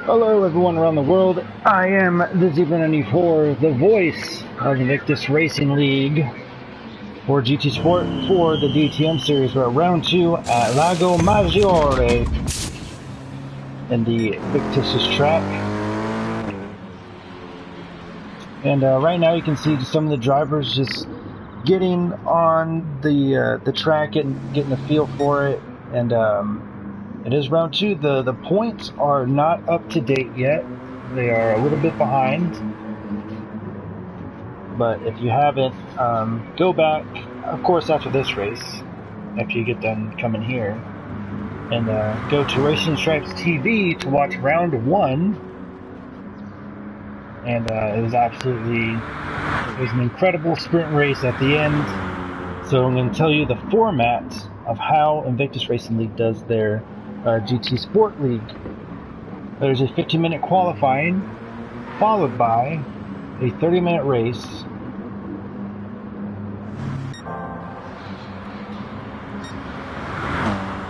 Hello everyone around the world, I am the Z94, the voice of Invictus Racing League for GT Sport for the DTM series. We're at round 2 at Lago Maggiore in the Invictus track. And right now you can see some of the drivers just getting on the track and getting a feel for it. And it is round 2. The points are not up to date yet. They are a little bit behind. But if you haven't, go back, of course, after this race, after you get done coming here, and go to Racing Stripes TV to watch round 1. And it was an incredible sprint race at the end. So I'm going to tell you the format of how Invictus Racing League does their GT Sport League. There's a 15-minute qualifying, followed by a 30-minute race,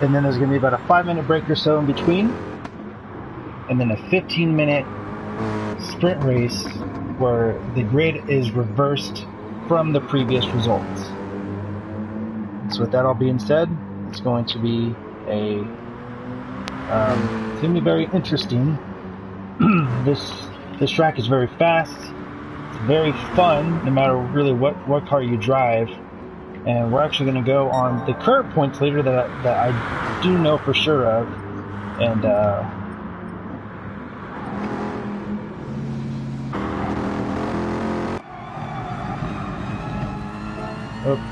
and then there's going to be about a 5-minute break or so in between, and then a 15-minute sprint race where the grid is reversed from the previous results. So with that all being said, it's going to be it's going to be very interesting. This track is very fast. It's very fun, no matter really what car you drive. And we're actually going to go on the current points leader that I do know for sure of. And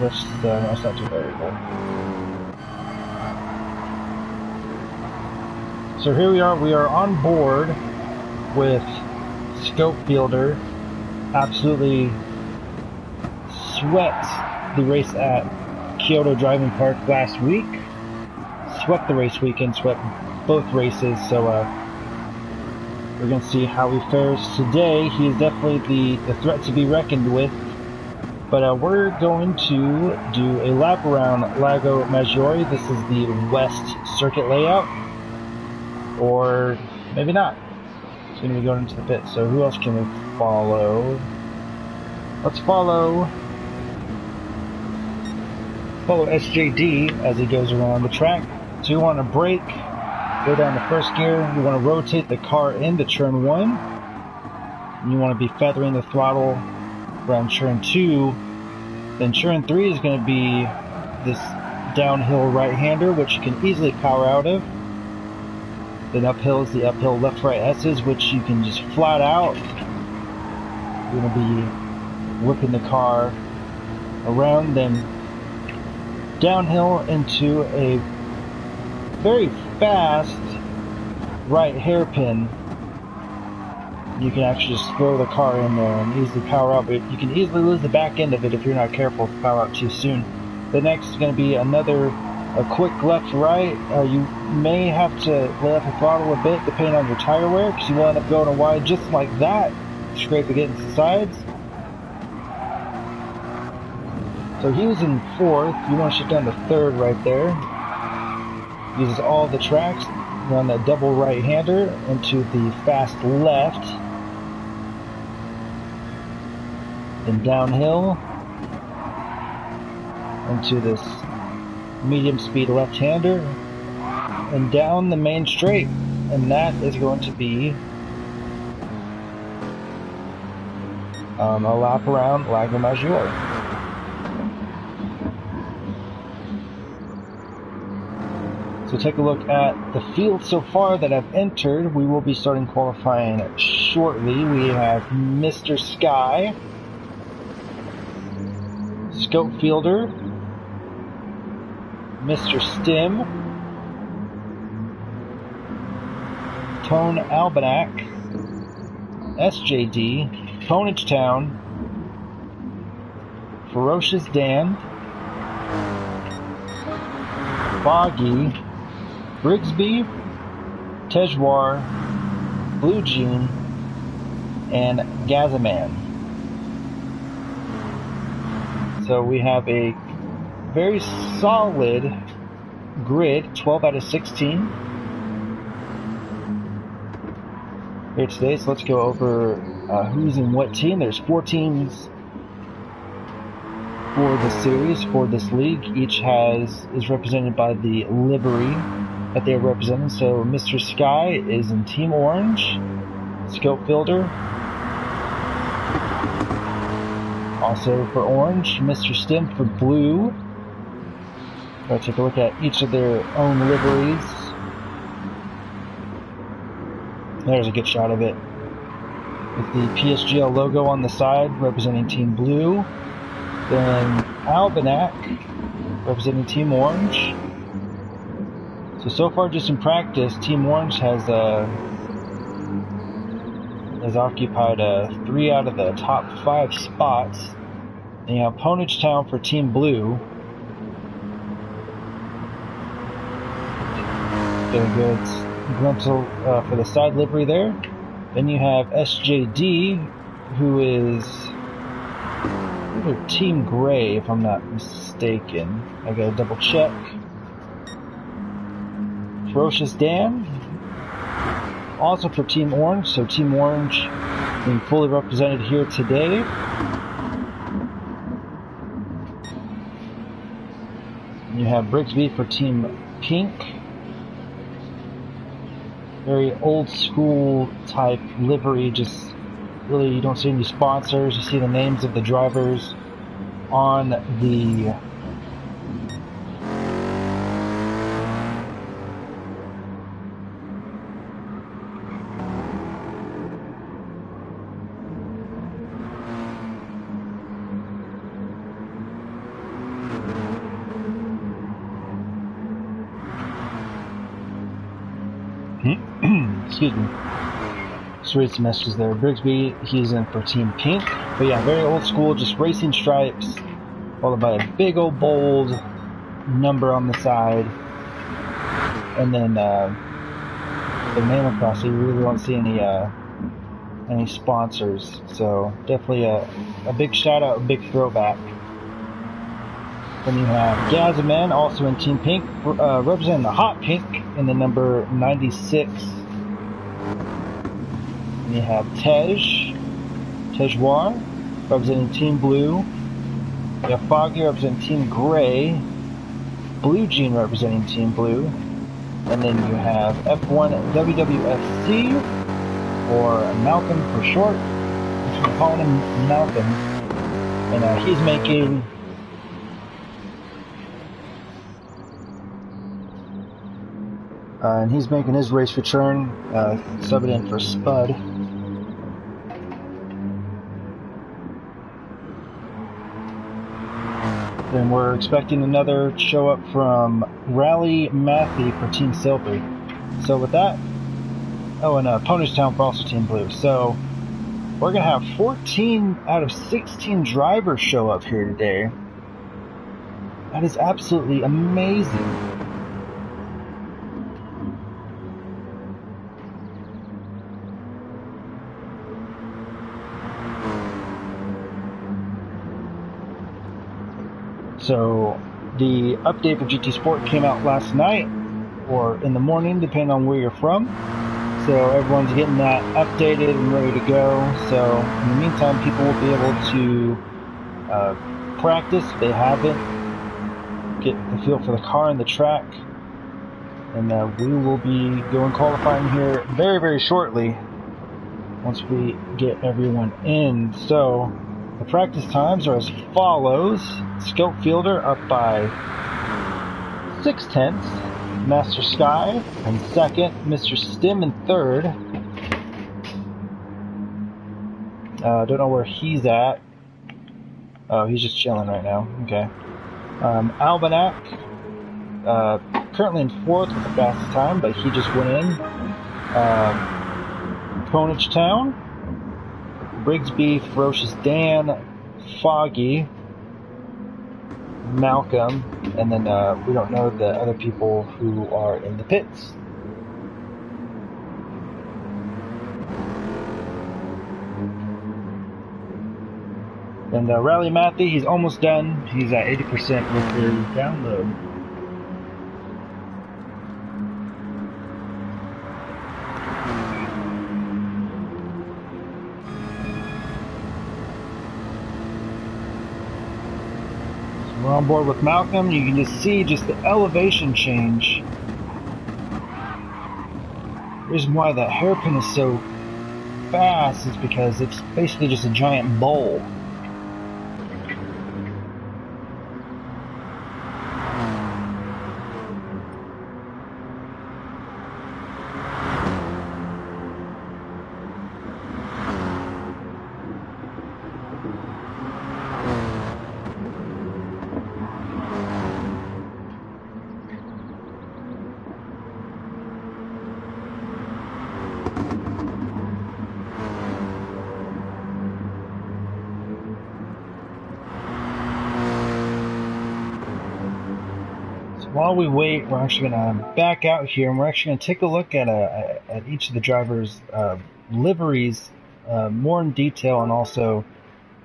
that's not too variable. So here we are on board with Scope Fielder. Absolutely swept the race at Kyoto Driving Park last week. Swept the race weekend, swept both races, so we're going to see how he fares today. He is definitely the threat to be reckoned with. But we're going to do a lap around Lago Maggiore. This is the West Circuit layout. Or maybe not. It's going to be going into the pit. So who else can we follow? Let's follow SJD as he goes around the track. So you want to brake, go down to first gear. You want to rotate the car into turn 1. And you want to be feathering the throttle around turn 2. Then turn 3 is going to be this downhill right-hander, which you can easily power out of. Then uphill is the uphill left-right S's, which you can just flat out. You're going to be whipping the car around, then downhill into a very fast right hairpin. You can actually just throw the car in there and easily power out, but you can easily lose the back end of it if you're not careful if you power out too soon. The next is going to be a quick left-right. You may have to let off the throttle a bit depending on your tire wear, because you will end up going a wide just like that, scrape against the sides. So he was in 4th. You want to shut down to 3rd right there. Uses all the tracks. Run that double right-hander into the fast left. Then downhill into this medium speed left-hander and down the main straight, and that is going to be a lap around Lago Maggiore. So take a look at the field so far that I've entered. We will be starting qualifying shortly. We have Mr. Sky, Scope Fielder, Mr. Stim, Tone Almanac, SJD, Ponage Town, Ferocious Dan, Foggy, Brigsby, Tejwar, Blue Jean, and Gazaman. So we have a very solid grid, 12 out of 16. here today. So let's go over who's in what team. There's 4 teams for the series, for this league. Each is represented by the livery that they are representing. So Mr. Sky is in Team Orange, Scope Fielder. Also for Orange, Mr. Stim for Blue. Let's take a look at each of their own liveries. There's a good shot of it. With the PSGL logo on the side, representing Team Blue. Then Almanac, representing Team Orange. So far just in practice, Team Orange has occupied 3 out of the top 5 spots. And you have Ponage Town for Team Blue. Get a good glimpse for the side livery there. Then you have SJD, who is Team Gray, if I'm not mistaken. I gotta double check. Ferocious Dan, also for Team Orange. So Team Orange being fully represented here today. You have Brigsby for Team Pink. Very old school type livery, just really you don't see any sponsors, you see the names of the drivers on the excuse me. Just read some messages there. Brigsby, he's in for Team Pink. But yeah, very old school, just racing stripes, followed by a big old bold number on the side. And then the name across, so you really don't see any sponsors. So definitely a big shout out, a big throwback. Then you have Gazaman, also in Team Pink, representing the Hot Pink in the number 96. And you have Tejwar, representing Team Blue. You have Foggy representing Team Gray. Blue Jean representing Team Blue. And then you have F1 WWFC, or Malcolm for short. I'm calling him Malcolm. And he's making his race return, subbing in for Spud. Then we're expecting another show up from Rally Matthew for Team Silver. So with that, oh, and Ponage Town for also Team Blue. So we're going to have 14 out of 16 drivers show up here today. That is absolutely amazing. So the update for GT Sport came out last night, or in the morning, depending on where you're from. So everyone's getting that updated and ready to go. So in the meantime, people will be able to practice if they haven't, get the feel for the car and the track. And we will be going qualifying here very, very shortly once we get everyone in. So the practice times are as follows. Scope Fielder up by 0.6. Master Sky in second. Mr. Stim in third. Don't know where he's at. Oh, he's just chilling right now. Okay. Almanac currently in fourth with the fastest time, but he just went in. Ponage Town. Brigsby, Ferocious Dan, Foggy, Malcolm, and then we don't know the other people who are in the pits. And Rally Matthew, he's almost done. He's at 80% with his download. on board with Malcolm, you can just see just the elevation change. The reason why that hairpin is so fast is because it's basically just a giant bowl. While we wait, we're actually going to back out here, and we're actually going to take a look at each of the drivers' liveries more in detail, and also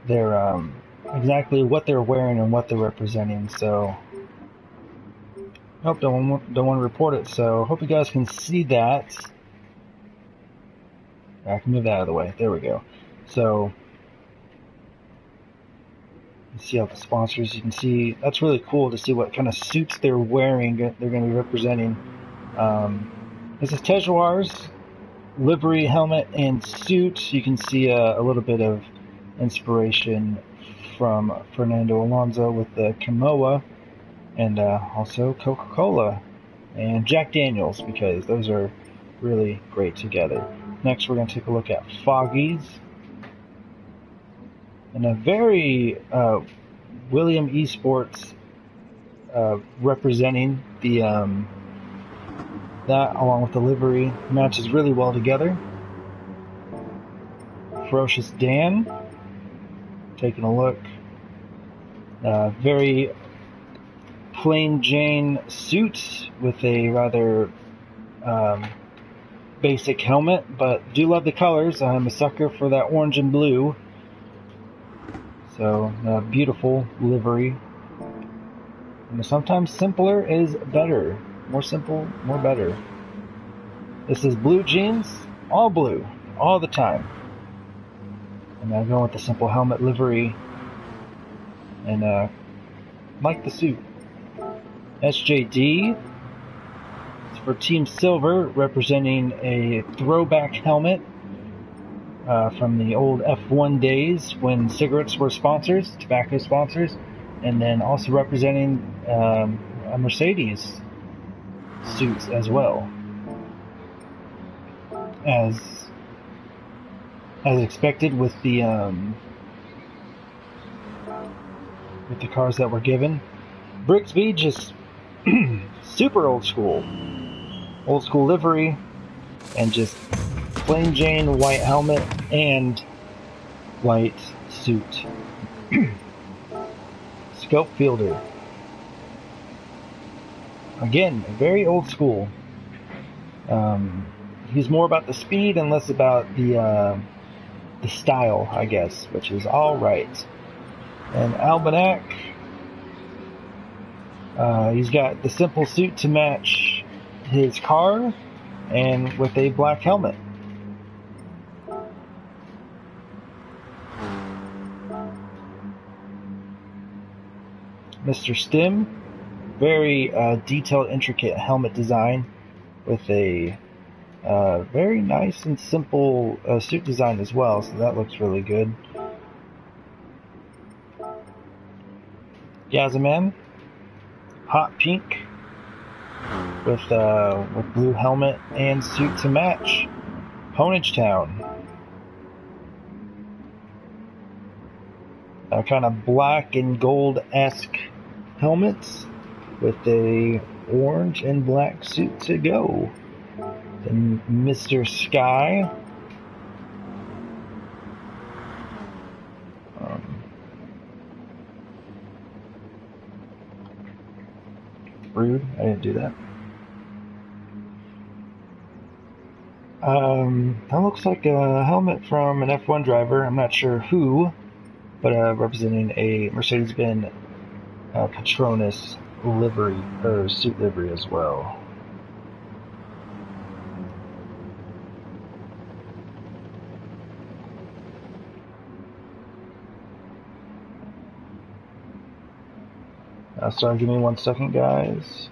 their exactly what they're wearing and what they're representing. So, don't want to report it. So, hope you guys can see that. I can move that out of the way. There we go. So, you see all the sponsors. You can see that's really cool to see what kind of suits they're wearing. They're going to be representing. This is Tejuar's livery, helmet, and suit. You can see a little bit of inspiration from Fernando Alonso with the Kimoa, and also Coca-Cola and Jack Daniels, because those are really great together. Next, we're going to take a look at Foggy's. And a very William Esports representing the that along with the livery matches really well together. Ferocious Dan, taking a look. Very plain Jane suit with a rather basic helmet, but do love the colors. I'm a sucker for that orange and blue. So, beautiful livery. And sometimes simpler is better. More simple, more better. This is blue jeans, all blue, all the time. And I'm going with the simple helmet livery. And like the suit. SJD is for Team Silver, representing a throwback helmet. From the old F1 days when cigarettes were sponsors, tobacco sponsors, and then also representing a Mercedes suits as well, as expected with the cars that were given. Brixby just super old school livery, and just plain Jane white helmet and white suit. Scope Fielder. Again, very old school. He's more about the speed and less about the style, I guess, which is all right. And Almanac, he's got the simple suit to match his car, and with a black helmet. Mr. Stim, very detailed, intricate helmet design with a very nice and simple suit design as well, so that looks really good. Yazaman, hot pink with blue helmet and suit to match. Honage Town, kind of black and gold-esque helmets with a orange and black suit to go. Then Mr. Sky, rude, I didn't do that. That looks like a helmet from an F1 driver, I'm not sure who, but representing a Mercedes-Benz Patronus livery, or suit livery as well. Sorry, give me 1 second, guys.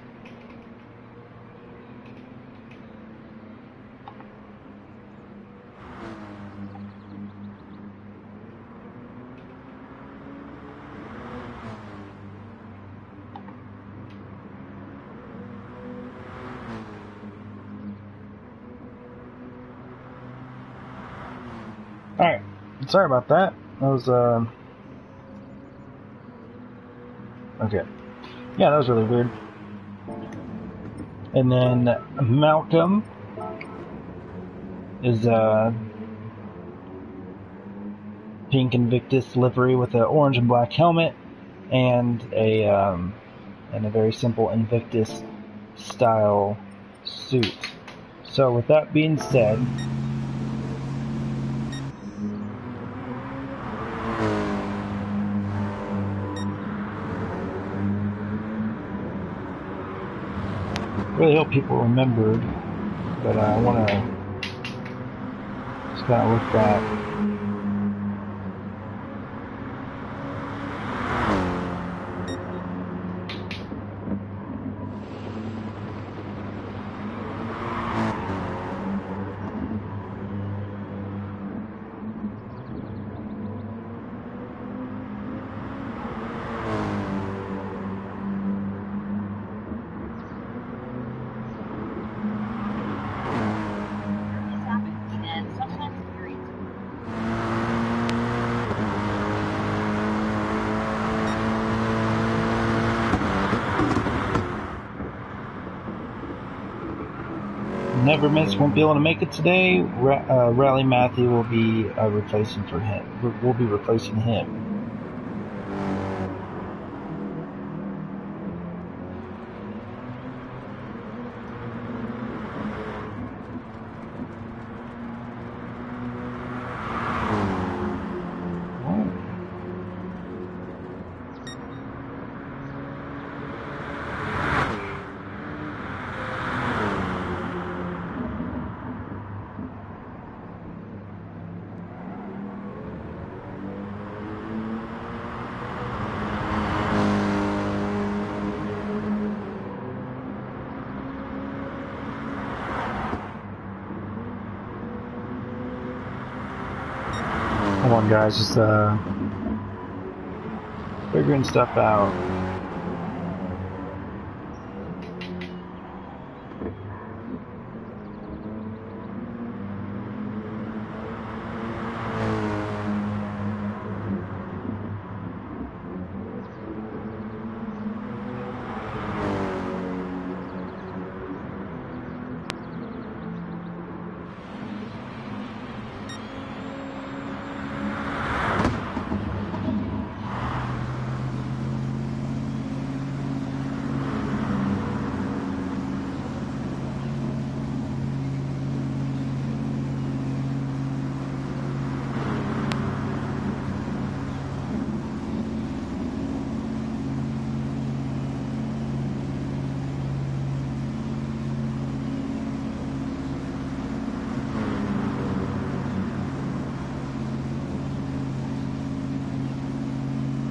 Alright, sorry about that. That was, okay. Yeah, that was really weird. And then Malcolm is, pink Invictus livery with an orange and black helmet and a very simple Invictus style suit. So with that being said, really hope people remembered, but I want to just kind of look back. Never Miss won't be able to make it today. Rally Matthew will be replacing for him. We'll be replacing him. Come on, guys, just figuring stuff out.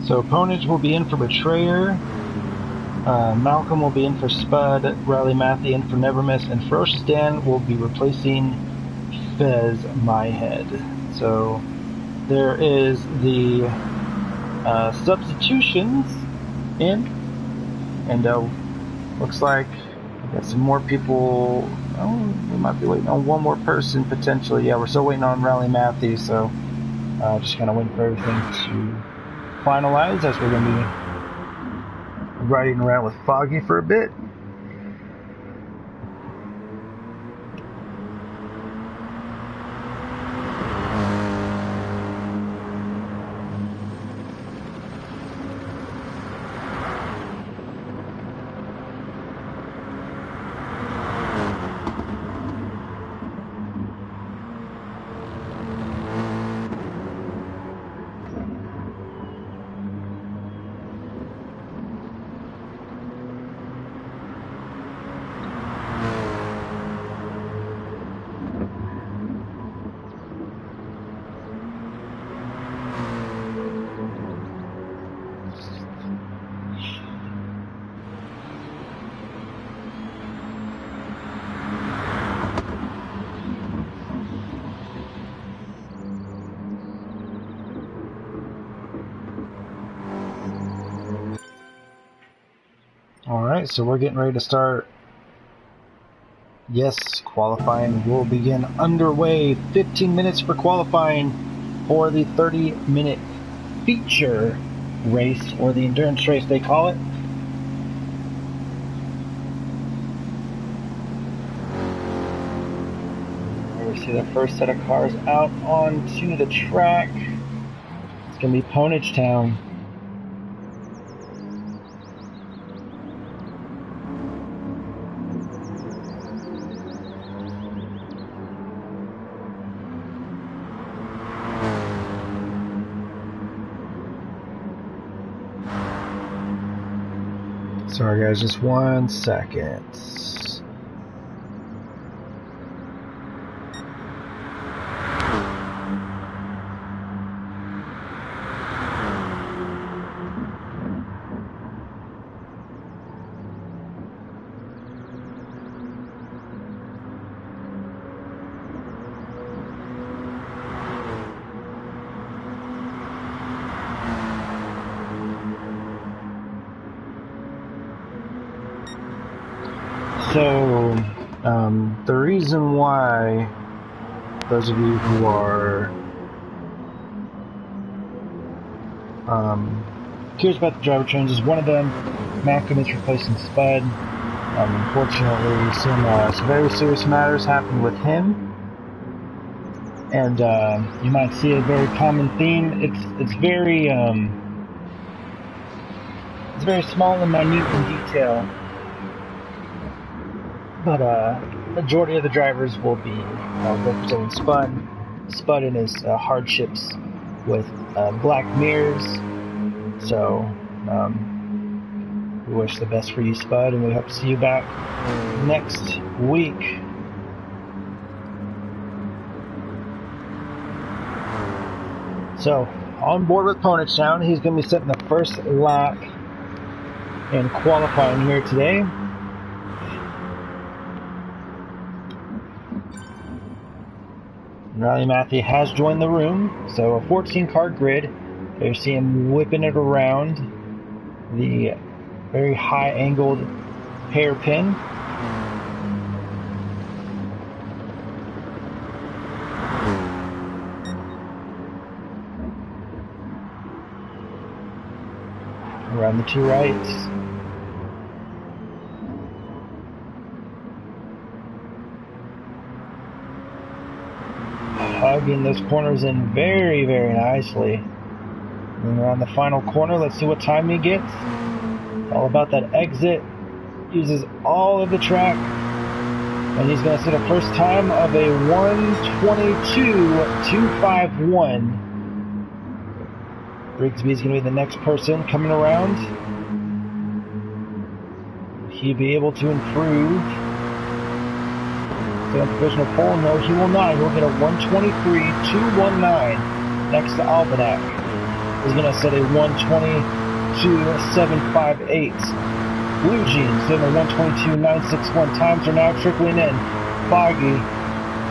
So Ponage will be in for Betrayer, Malcolm will be in for Spud, Riley Matthew in for Never Miss, and Ferocious Dan will be replacing Fez Myhead. So there is the substitutions in, and looks like we got some more people. Oh, we might be waiting on one more person potentially. Yeah, we're still waiting on Riley Matthew, so just kind of waiting for everything to finalize as we're going to be riding around with Foggy for a bit. Alright, so we're getting ready to start. Yes, qualifying will begin underway. 15 minutes for qualifying for the 30-minute feature race, or the endurance race they call it. We see the first set of cars out onto the track. It's going to be Ponage Town. Sorry guys, just 1 second. So, the reason why, those of you who are curious about the driver changes, one of them, Malcolm is replacing Spud. Unfortunately, some very serious matters happened with him, and you might see a very common theme. It's very small and minute in detail. But majority of the drivers will be representing Spud and his hardships with black mirrors. So we wish the best for you, Spud, and we hope to see you back next week. So on board with Ponage Town, he's going to be setting the first lap in qualifying here today. Riley Matthew has joined the room, so a 14-car grid. You see him whipping it around the very high-angled hairpin. Around the two rights. Hugging those corners in very, very nicely. And around the final corner, let's see what time he gets. All about that exit. Uses all of the track. And he's going to set a first time of a 1:22.251. Rigsby's going to be the next person coming around. He'll be able to improve. The provisional pole, no, he will not. He'll get a 1:23.219 next to Albanak. He's going to set a 1:22.758. Blue Jeans doing a 1:22.961. Times are now trickling in. Foggy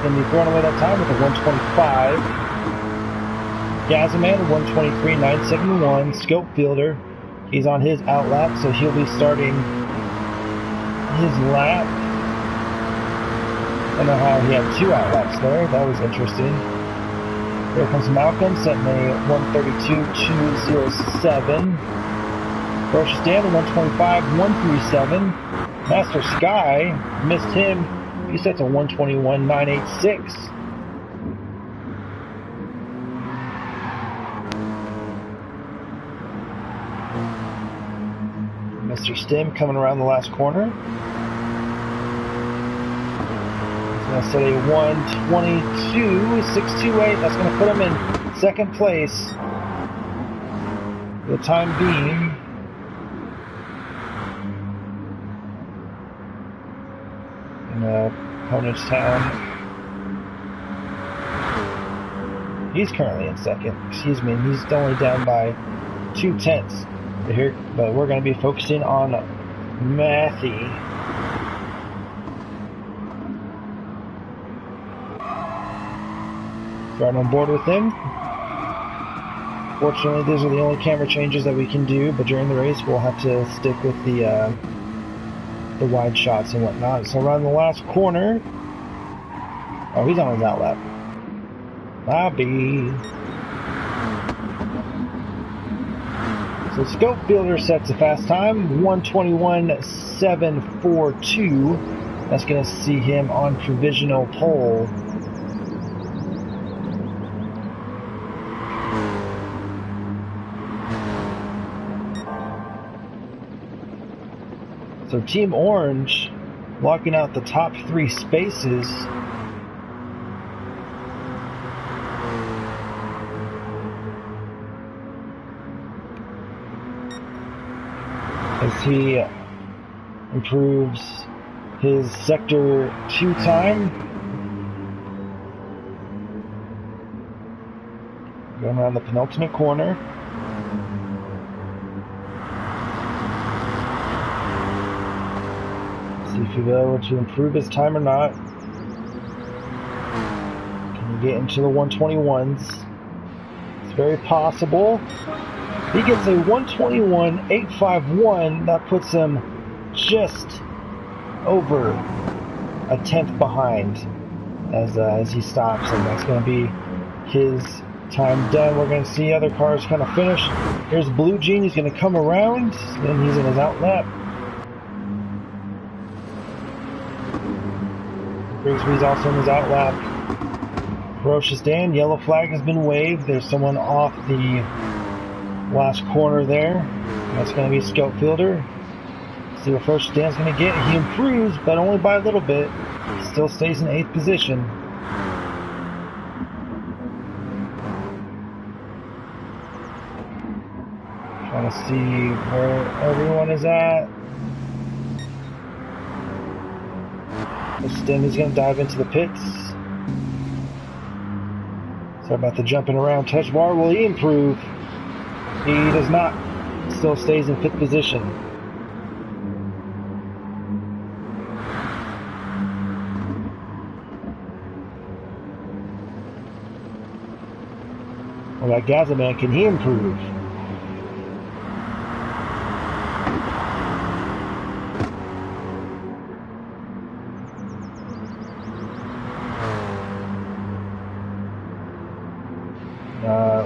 going to be throwing away that time with a 1:25. Gazaman, 1:23.971. Scope Fielder, he's on his out lap, so he'll be starting his lap. I don't know how he had 2 outlaps there. That was interesting. There comes Malcolm, setting a 1:32.207. Ferocious Dan, a 1:25.137. Master Sky, missed him. He sets a 1:21.986. Mr. Stim coming around the last corner. Going to set a 1:22.628. That's going to put him in second place for the time being. In Ponage Town. He's currently in second. Excuse me. He's only down by 0.2. But we're going to be focusing on Matthew. Right on board with him. Fortunately, these are the only camera changes that we can do, but during the race we'll have to stick with the the wide shots and whatnot. So around the last corner, oh, he's on his outlap. Bobby. So Scopefielder sets a fast time, 1:21.742. That's going to see him on provisional pole. So Team Orange locking out the top 3 spaces. As he improves his Sector 2 time. Going around the penultimate corner. See if he'll be able to improve his time or not. Can he get into the 121s? It's very possible. He gets a 1:21.851. That puts him just over a tenth behind as he stops, and that's going to be his time done. We're going to see other cars kind of finish. Here's Blue Jean. He's going to come around, then he's in his outlap. Grigsby's also in his outlap. Ferocious Dan, yellow flag has been waved. There's someone off the last corner there. That's going to be Scopefielder. See what Ferocious Dan's going to get. He improves, but only by a little bit. Still stays in 8th position. Trying to see where everyone is at. Then he's going to dive into the pits. Sorry about the jumping around touch bar. Will he improve? He does not. Still stays in 5th position. Well, that Gazaman, can he improve?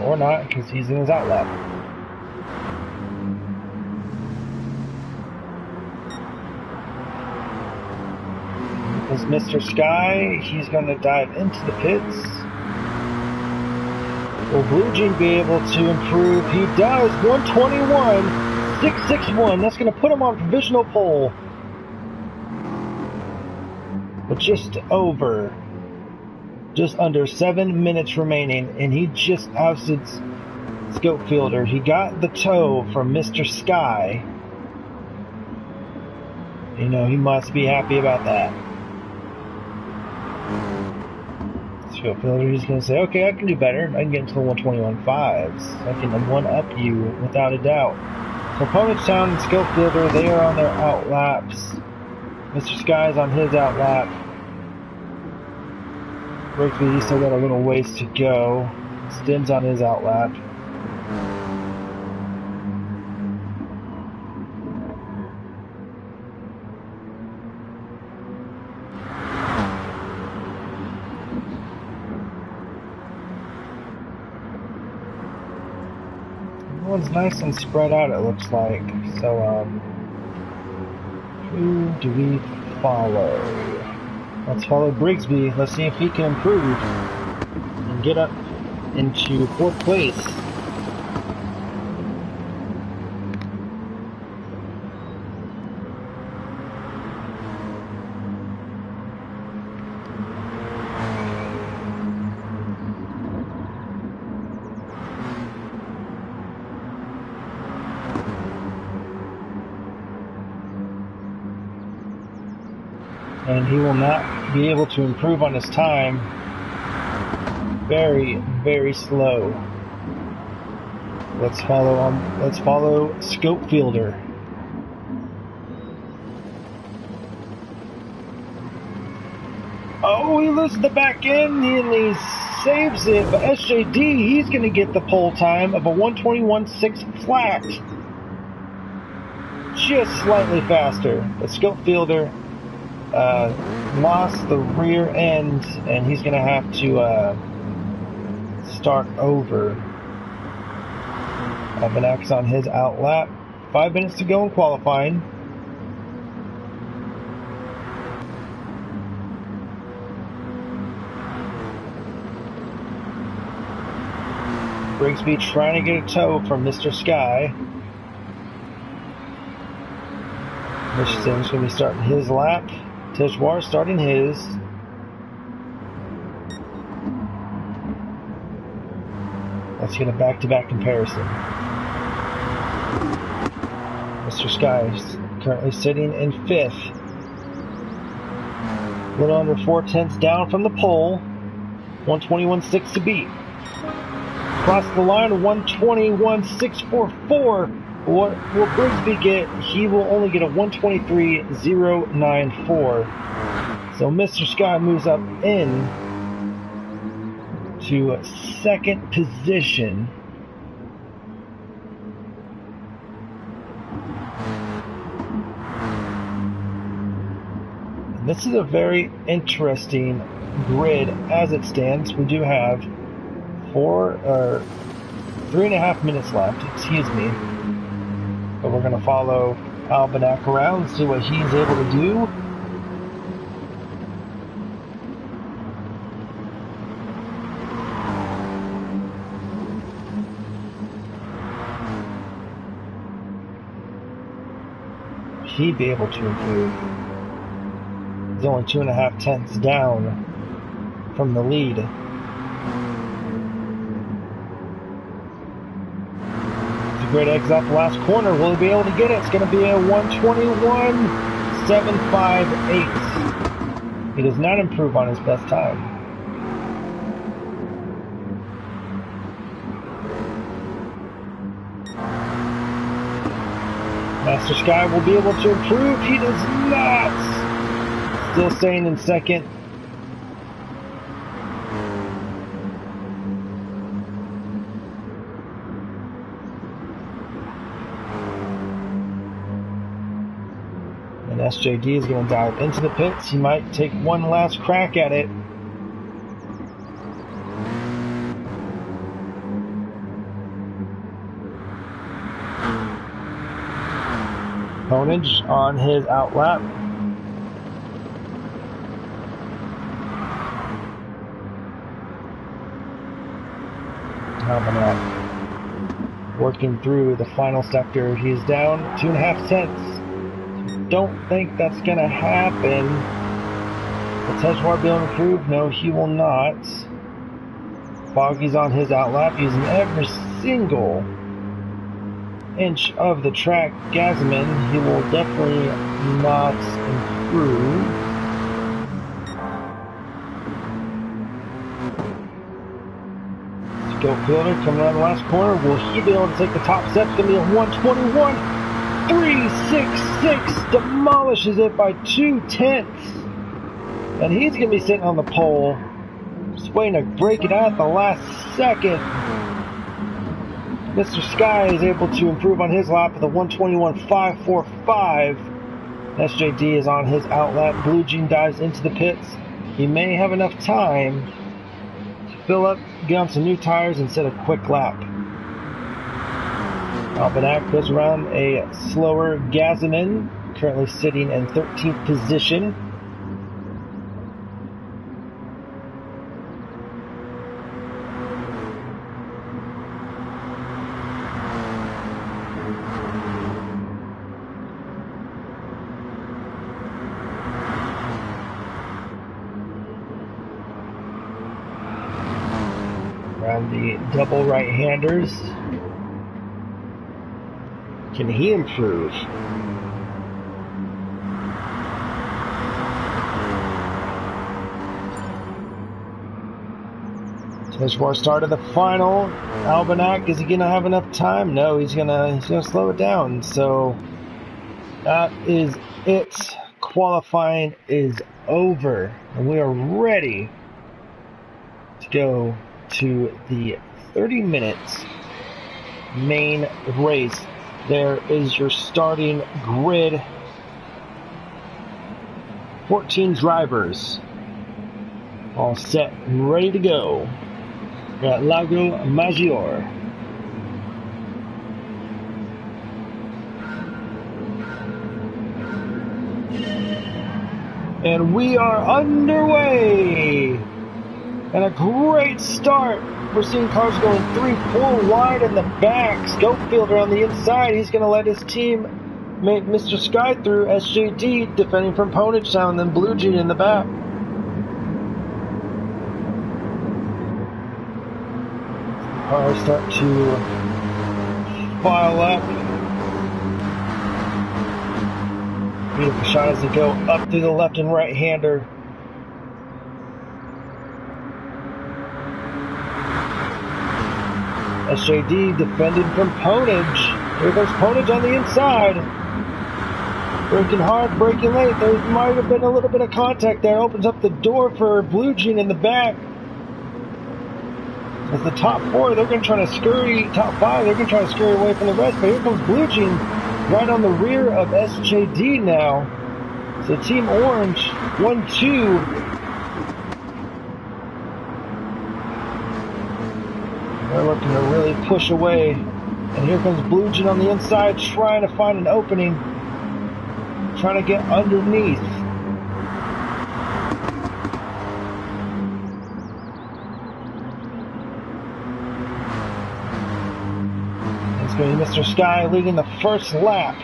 Or not, because he's in his outlap. Because Mr. Sky, he's going to dive into the pits. Will Blue Jean be able to improve? He does. 1:21.661. That's going to put him on provisional pole. But just under 7 minutes remaining, and he just ousted Scopefielder. He got the toe from Mr. Sky. You know, he must be happy about that. Scopefielder, he's going to say, okay, I can do better. I can get into the 1:21.5s. I can one-up you without a doubt. So Opponents Town and Scopefielder, they are on their outlaps. Mr. Sky's on his outlap. Grigsby, he's still got a little ways to go. Stim's on his outlap. Everyone's nice and spread out, it looks like. So, who do we follow? Let's follow Grigsby. Let's see if he can improve and get up into 4th place. And he will not be able to improve on his time. Very, very slow. Let's follow Scopefielder. Oh, he loses the back end and he saves it, but SJD, he's going to get the pole time of a 1:21.6 flat. just slightly faster. But Scopefielder lost the rear end, and he's going to have to start over. Albanak's on his out lap. 5 minutes to go in qualifying. Brigsby trying to get a tow from Mr. Sky. Michigan's going to be starting his lap. Tejwar starting his. Let's get a back-to-back comparison. Mr. Sky is currently sitting in 5th. A little under 4/10 down from the pole. 121.6 to beat. Across the line, 121.644. What will Brigsby get? He will only get a 123.094. So Mr. Sky moves up in to 2nd position. And this is a very interesting grid as it stands. We do have 3.5 minutes left, excuse me. But we're going to follow Albanak around and see what he's able to do. He'd be able to improve. He's only 2.5 tenths down from the lead. Great exit off the last corner. Will he be able to get it? It's going to be a 121.758. He does not improve on his best time. Master Sky will be able to improve. He does not. Still staying in 2nd. SJD is going to dive into the pits. He might take one last crack at it. Honage on his out lap. Albanak working through the final sector. He's down 2.5 tenths. Don't think that's going to happen. Will Tejwar be able to improve? No, he will not. Foggy's on his out lap, using every single inch of the track. Gazman, he will definitely not improve. Scopefielder coming around the last corner. Will he be able to take the top step? It's going to be a 121.366. Demolishes it by 2 tenths. And he's going to be sitting on the pole. Just waiting to break it out at the last second. Mr. Sky is able to improve on his lap with a 121.545. SJD is on his out lap. Blue Jean dives into the pits. He may have enough time to fill up, get on some new tires, and set a quick lap. Albanak goes around a slower Gazamin, currently sitting in 13th position. Around the double right-handers. Can he improve? Tejwar started the final. Albanak, is he gonna have enough time? No, he's gonna slow it down. So that is it. Qualifying is over, and we are ready to go to the 30 minutes main race. There is your starting grid. 14 drivers. All set and ready to go. We're at Lago Maggiore. And we are underway! And a great start. We're seeing cars going 3-4 wide in the back. Schofield on the inside. He's going to let his team make Mr. Sky through. SJD defending from Ponage Town, then Blue Jean in the back. Cars start to file up. Beautiful shot as they go up through the left and right hander. SJD defending from Ponage. Here goes Ponage on the inside. Braking hard, braking late. There might have been a little bit of contact there. Opens up the door for Blue Jean in the back. As the top four, they're going to try to scurry, top five, they're going to try to scurry away from the rest. But here comes Blue Jean right on the rear of SJD now. So Team Orange, 1-2. They're looking to really push away. And here comes Blue Jean on the inside, trying to find an opening. Trying to get underneath. It's going to be Mr. Sky leading the first lap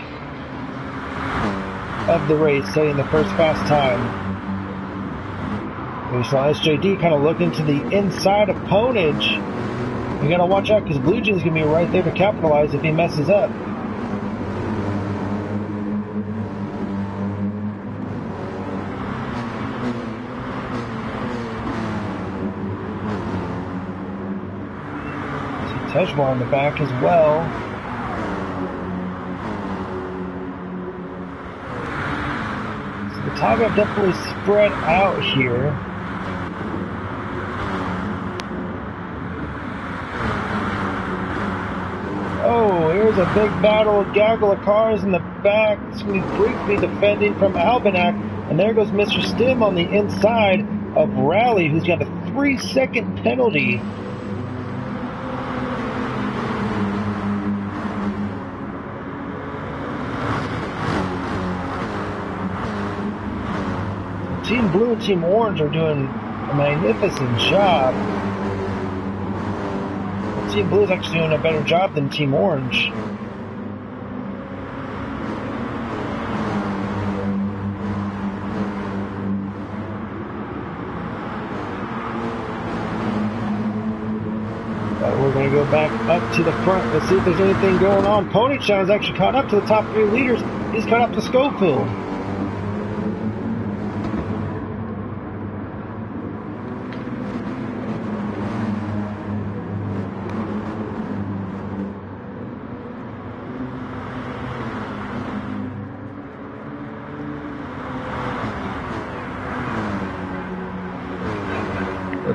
of the race, setting the first fast time. We saw SJD kind of looking to the inside of Ponage. You gotta watch out because Blue Jean's gonna be right there to capitalize if he messes up. Tejwar in the back as well. So the top have definitely spread out here. Oh, here's a big battle, a gaggle of cars in the back. It's going to be briefly defending from Albinak. And there goes Mr. Stim on the inside of Rally, who's got a 3-second penalty. Team Blue and Team Orange are doing a magnificent job. Team Blue is actually doing a better job than Team Orange. We're going to go back up to the front. Let's see if there's anything going on. Ponage Town is actually caught up to the top 3 leaders. He's caught up to Schofield.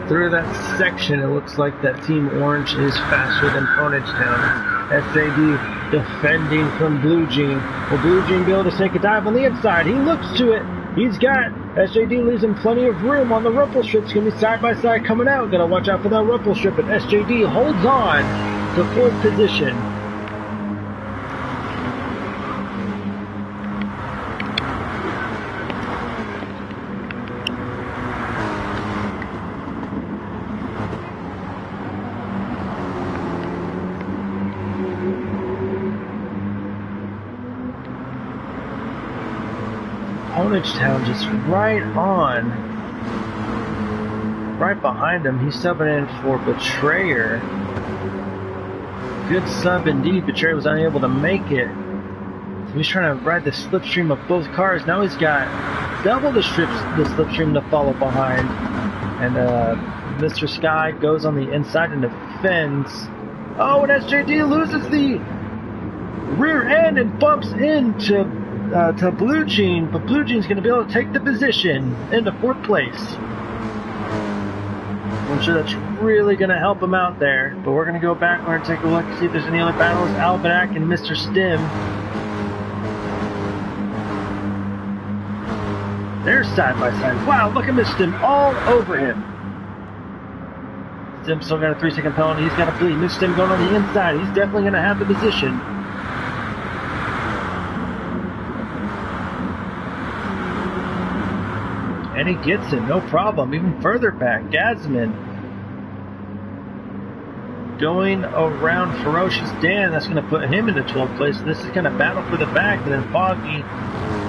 Through that section, it looks like that Team Orange is faster than Ponage Town. SJD defending from Blue Jean. Will Blue Jean be able to take a dive on the inside? He looks to it. He's got SJD leaves him plenty of room on the rumple strip. It's going to be side by side coming out. Got to watch out for that rumple strip. But SJD holds on to 4th position. Ponage Town just right on. Right behind him. He's subbing in for Betrayer. Good sub indeed. Betrayer was unable to make it. So he's trying to ride the slipstream of both cars. Now he's got double the slipstream to follow behind. And Mr. Sky goes on the inside and defends. Oh, and SJD loses the rear end and bumps into to Blue Jean, but Blue Jean's going to be able to take the position into 4th place. I'm sure that's really going to help him out there. But we're going to go back. We're going to take a look and see if there's any other battles. Almanac and Mr. Stim. They're side by side. Wow, look at Mr. Stim all over him. Stim still got a 3-second penalty. He's got to bleed. Mr. Stim going on the inside. He's definitely going to have the position. And he gets it, no problem. Even further back, Gazman going around Ferocious Dan. That's going to put him into 12th place. This is going to battle for the back, and then Foggy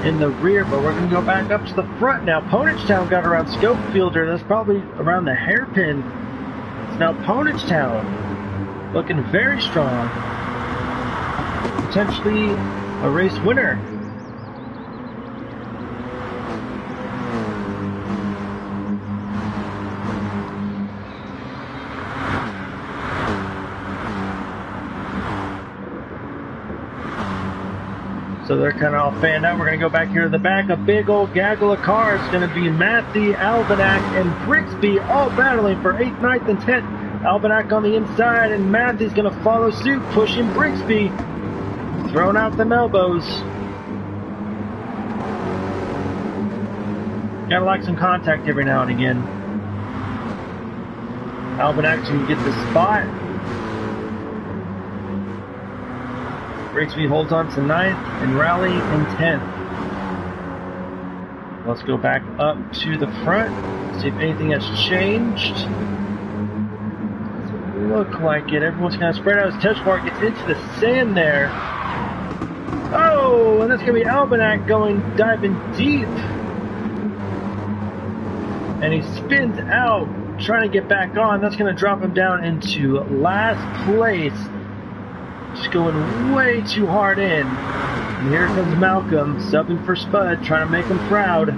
in the rear. But we're going to go back up to the front now. Ponagetown got around Scopefielder. That's probably around the hairpin. It's now Ponagetown looking very strong. Potentially a race winner. So they're kind of all fanned out. We're going to go back here to the back. A big old gaggle of cars. It's going to be Matthew, Alvanac, and Brixby all battling for 8th, 9th, and 10th. Alvanac on the inside, and Matthew's going to follow suit, pushing Brixby. Throwing out them elbows. Gotta like some contact every now and again. Alvanac can get the spot. Brixby holds on to 9th and Rally in 10th. Let's go back up to the front, see if anything has changed. Doesn't look like it. Everyone's kind of spread out. As Teshmark gets into the sand there. Oh, and that's going to be Alvanac diving deep. And he spins out, trying to get back on. That's going to drop him down into last place. Just going way too hard in. And here comes Malcolm, subbing for Spud, trying to make him proud.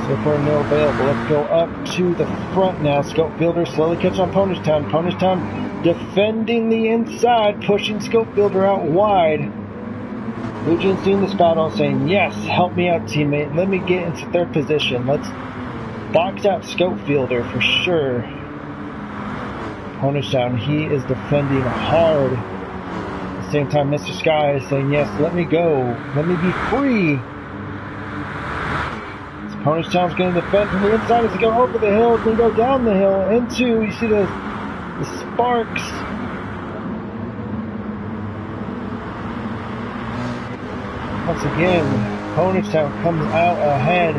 So far, no available. Let's go up to the front now. Scopefielder slowly catch on Ponagetown. Ponagetown defending the inside, pushing Scopefielder out wide. Lugian seeing this battle, saying, yes, help me out, teammate. Let me get into third position. Let's box out Scopefielder for sure. Ponagetown, he is defending hard. At the same time, Mr. Sky is saying, yes, let me go. Let me be free. Ponagetown's going to defend from the inside as they go over the hill, then go down the hill into, you see the sparks. Once again, Ponagetown comes out ahead.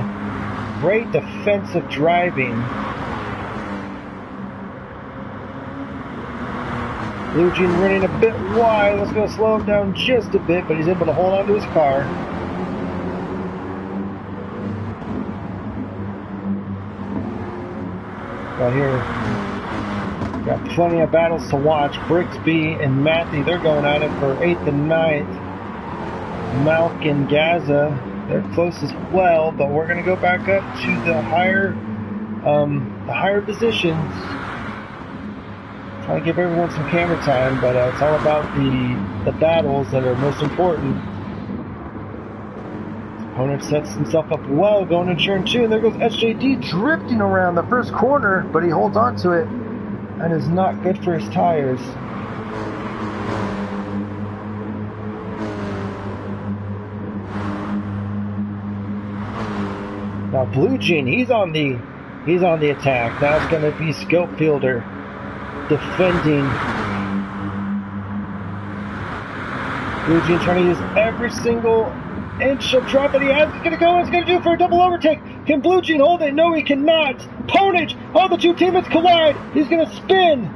Great defensive driving. Lugian running a bit wide. That's going to slow him down just a bit, but he's able to hold on to his car. Right here, got plenty of battles to watch. Brixby and Matthew, they're going at it for 8th and 9th. Malk and Gaza, they're close as well, but we're going to go back up to the higher positions. Trying to give everyone some camera time, but it's all about the battles that are most important. Opponent sets himself up well going into turn 2, and there goes SJD drifting around the first corner, but he holds on to it, and is not good for his tires. Now Blue Jean, he's on the attack. Now it's going to be Scopefielder defending. Blue Jean trying to use every single inch of drop that he has. He's going to go. He's going to do for a double overtake. Can Blue Jean hold it? No, he cannot. Ponage. Oh, the two teammates collide. He's going to spin.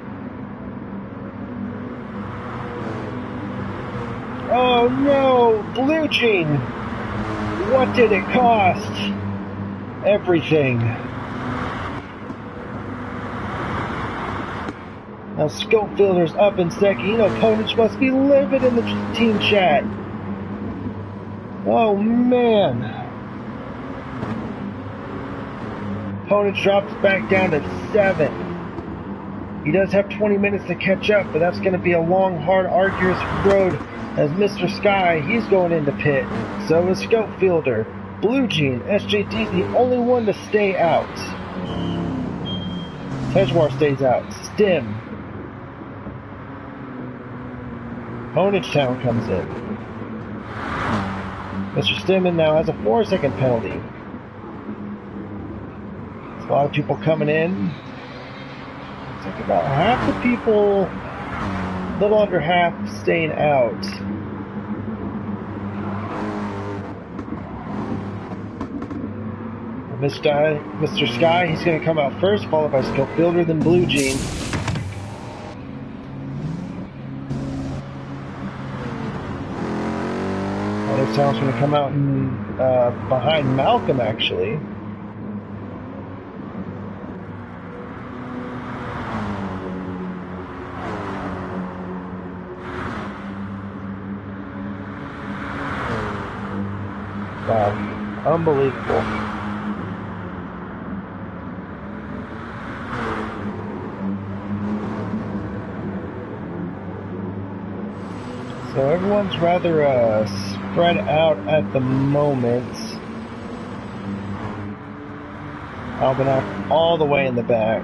Oh no, Blue Jean. What did it cost? Everything. Now Scopefielder's up in second. You know, Ponage must be livid in the team chat. Oh man. Ponage drops back down to 7. He does have 20 minutes to catch up, but that's going to be a long, hard, arduous road as Mr. Sky, he's going into pit. So is Scope Fielder. Blue Jean, SJD's the only one to stay out. Tejwar stays out. Stim. Ponage Town comes in. Mr. Stimman now has a 4-second penalty. There's a lot of people coming in. Looks like about half the people, a little under half, staying out. Mr. Sky, he's going to come out first, followed by Scope Builder, then Blue Jean. Other Town's going to come out behind Malcolm, actually. Wow, unbelievable. So everyone's rather spread out at the moment. Almanac all the way in the back.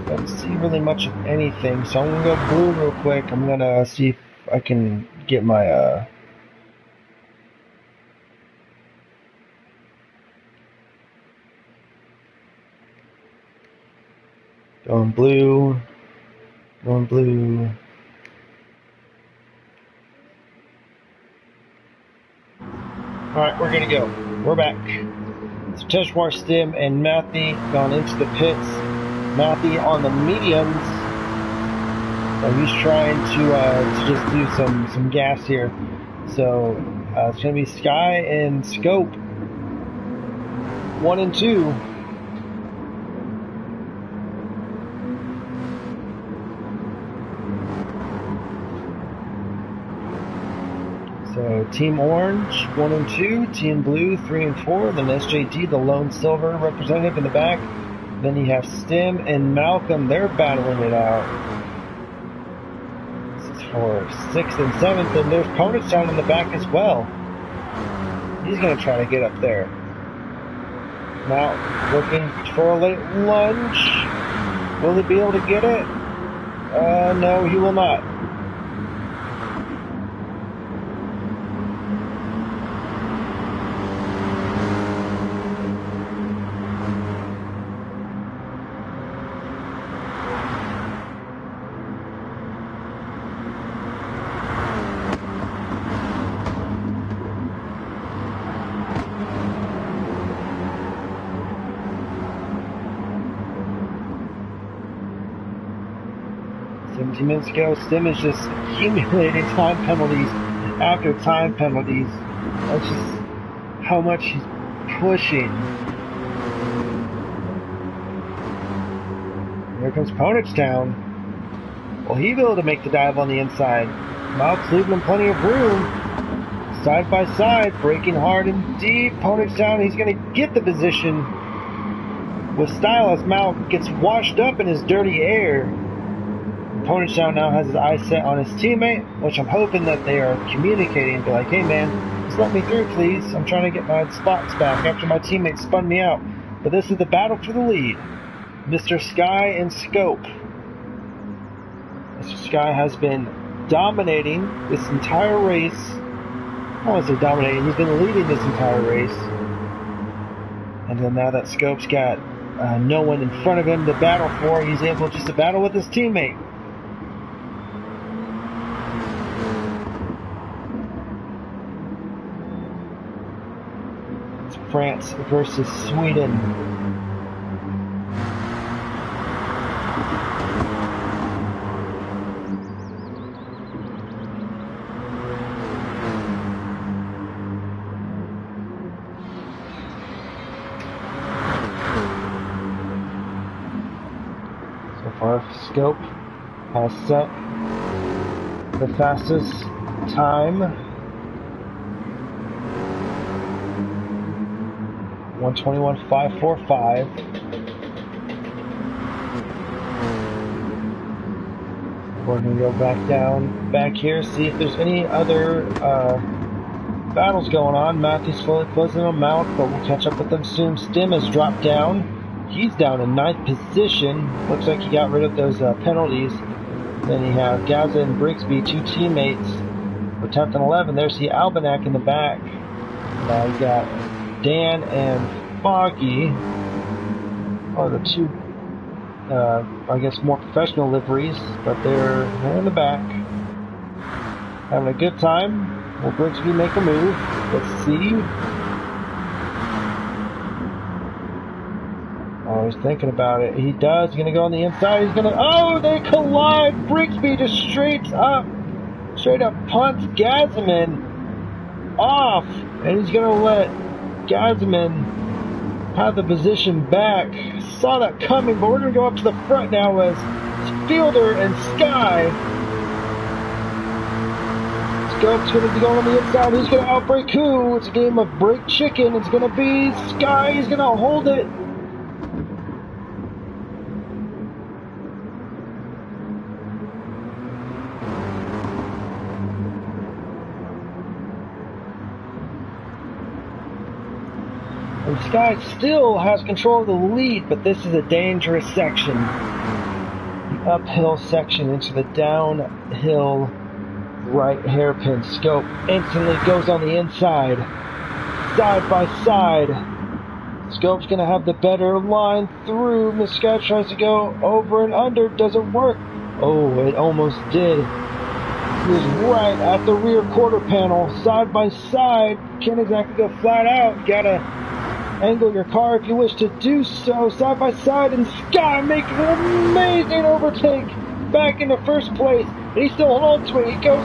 Don't see really much of anything, so I'm gonna go blue real quick. I'm gonna see if I can get my going blue. Going blue. Alright, we're gonna go. We're back. So Tejwar, Stim, and Matthew gone into the pits. Matthew on the mediums. So he's trying to just do some gas here. So it's gonna be Sky and Scope 1 and 2. So Team Orange 1 and 2, Team Blue 3 and 4, then SJD, the lone silver representative in the back. Then you have Stim and Malcolm, they're battling it out. This is for 6th and 7th, and there's Ponage Town in the back as well. He's going to try to get up there. Now, looking for a late lunge. Will he be able to get it? No, he will not. Minutes ago, Stim is just accumulating time penalties after time penalties. That's just how much he's pushing. Here comes Ponage Town. Will he be able to make the dive on the inside? Malk's leaving him plenty of room. Side by side, braking hard and deep. Ponage Town, he's going to get the position with style as Malk gets washed up in his dirty air. Ponage Town now has his eyes set on his teammate, which I'm hoping that they are communicating, be like, hey man, just let me through please, I'm trying to get my spots back after my teammate spun me out. But this is the battle for the lead. Mr. Sky and Scope. Mr. Sky has been dominating this entire race. I don't want to say dominating, he's been leading this entire race. And then now that Scope's got no one in front of him to battle for, he's able just to battle with his teammate. France versus Sweden. So far, Scope has set the fastest time. 121.545. We're going to go back here, see if there's any other battles going on. Matthew's fully closing them out, but we'll catch up with them soon. Stim has dropped down. He's down in 9th position. Looks like he got rid of those penalties. Then you have Gaza and Brigsby, 2 teammates for 10th and 11th. There's the Albanak in the back. Now you got Dan and Foggy are the 2, I guess, more professional liveries, but they're in the back. Having a good time. Will Brigsby make a move? Let's see. Oh, he's thinking about it. He does. He's going to go on the inside. He's going to... Oh, they collide! Brigsby just straight up punts Gazman off. And he's going to let Gazman have the position back. Saw that coming, but we're going to go up to the front now as Fielder and Sky. Scope's going to be going on the inside. Who's going to outbreak who? It's a game of break chicken. It's going to be Sky. He's going to hold it. And Sky still has control of the lead, but this is a dangerous section. The uphill section into the downhill right hairpin. Scope instantly goes on the inside. Side by side. Scope's going to have the better line through. Miss Sky tries to go over and under. Doesn't work. Oh, it almost did. He was right at the rear quarter panel. Side by side. Can't exactly go flat out. You got to angle your car if you wish to do so. Side by side, and Sky making an amazing overtake back into first place. And he still holds to it. He goes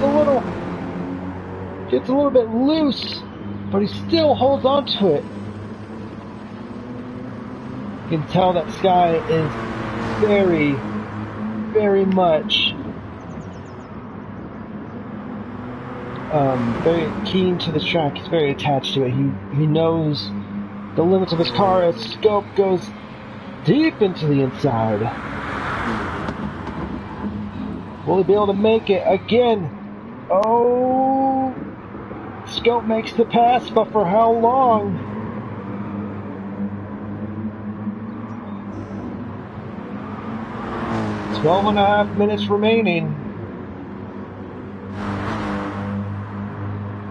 gets a little bit loose, but he still holds on to it. You can tell that Sky is very, very much very keen to the track. He's very attached to it. He knows the limits of his car as Scope goes deep into the inside. Will he be able to make it again? Oh, Scope makes the pass, but for how long? – 12.5 minutes remaining.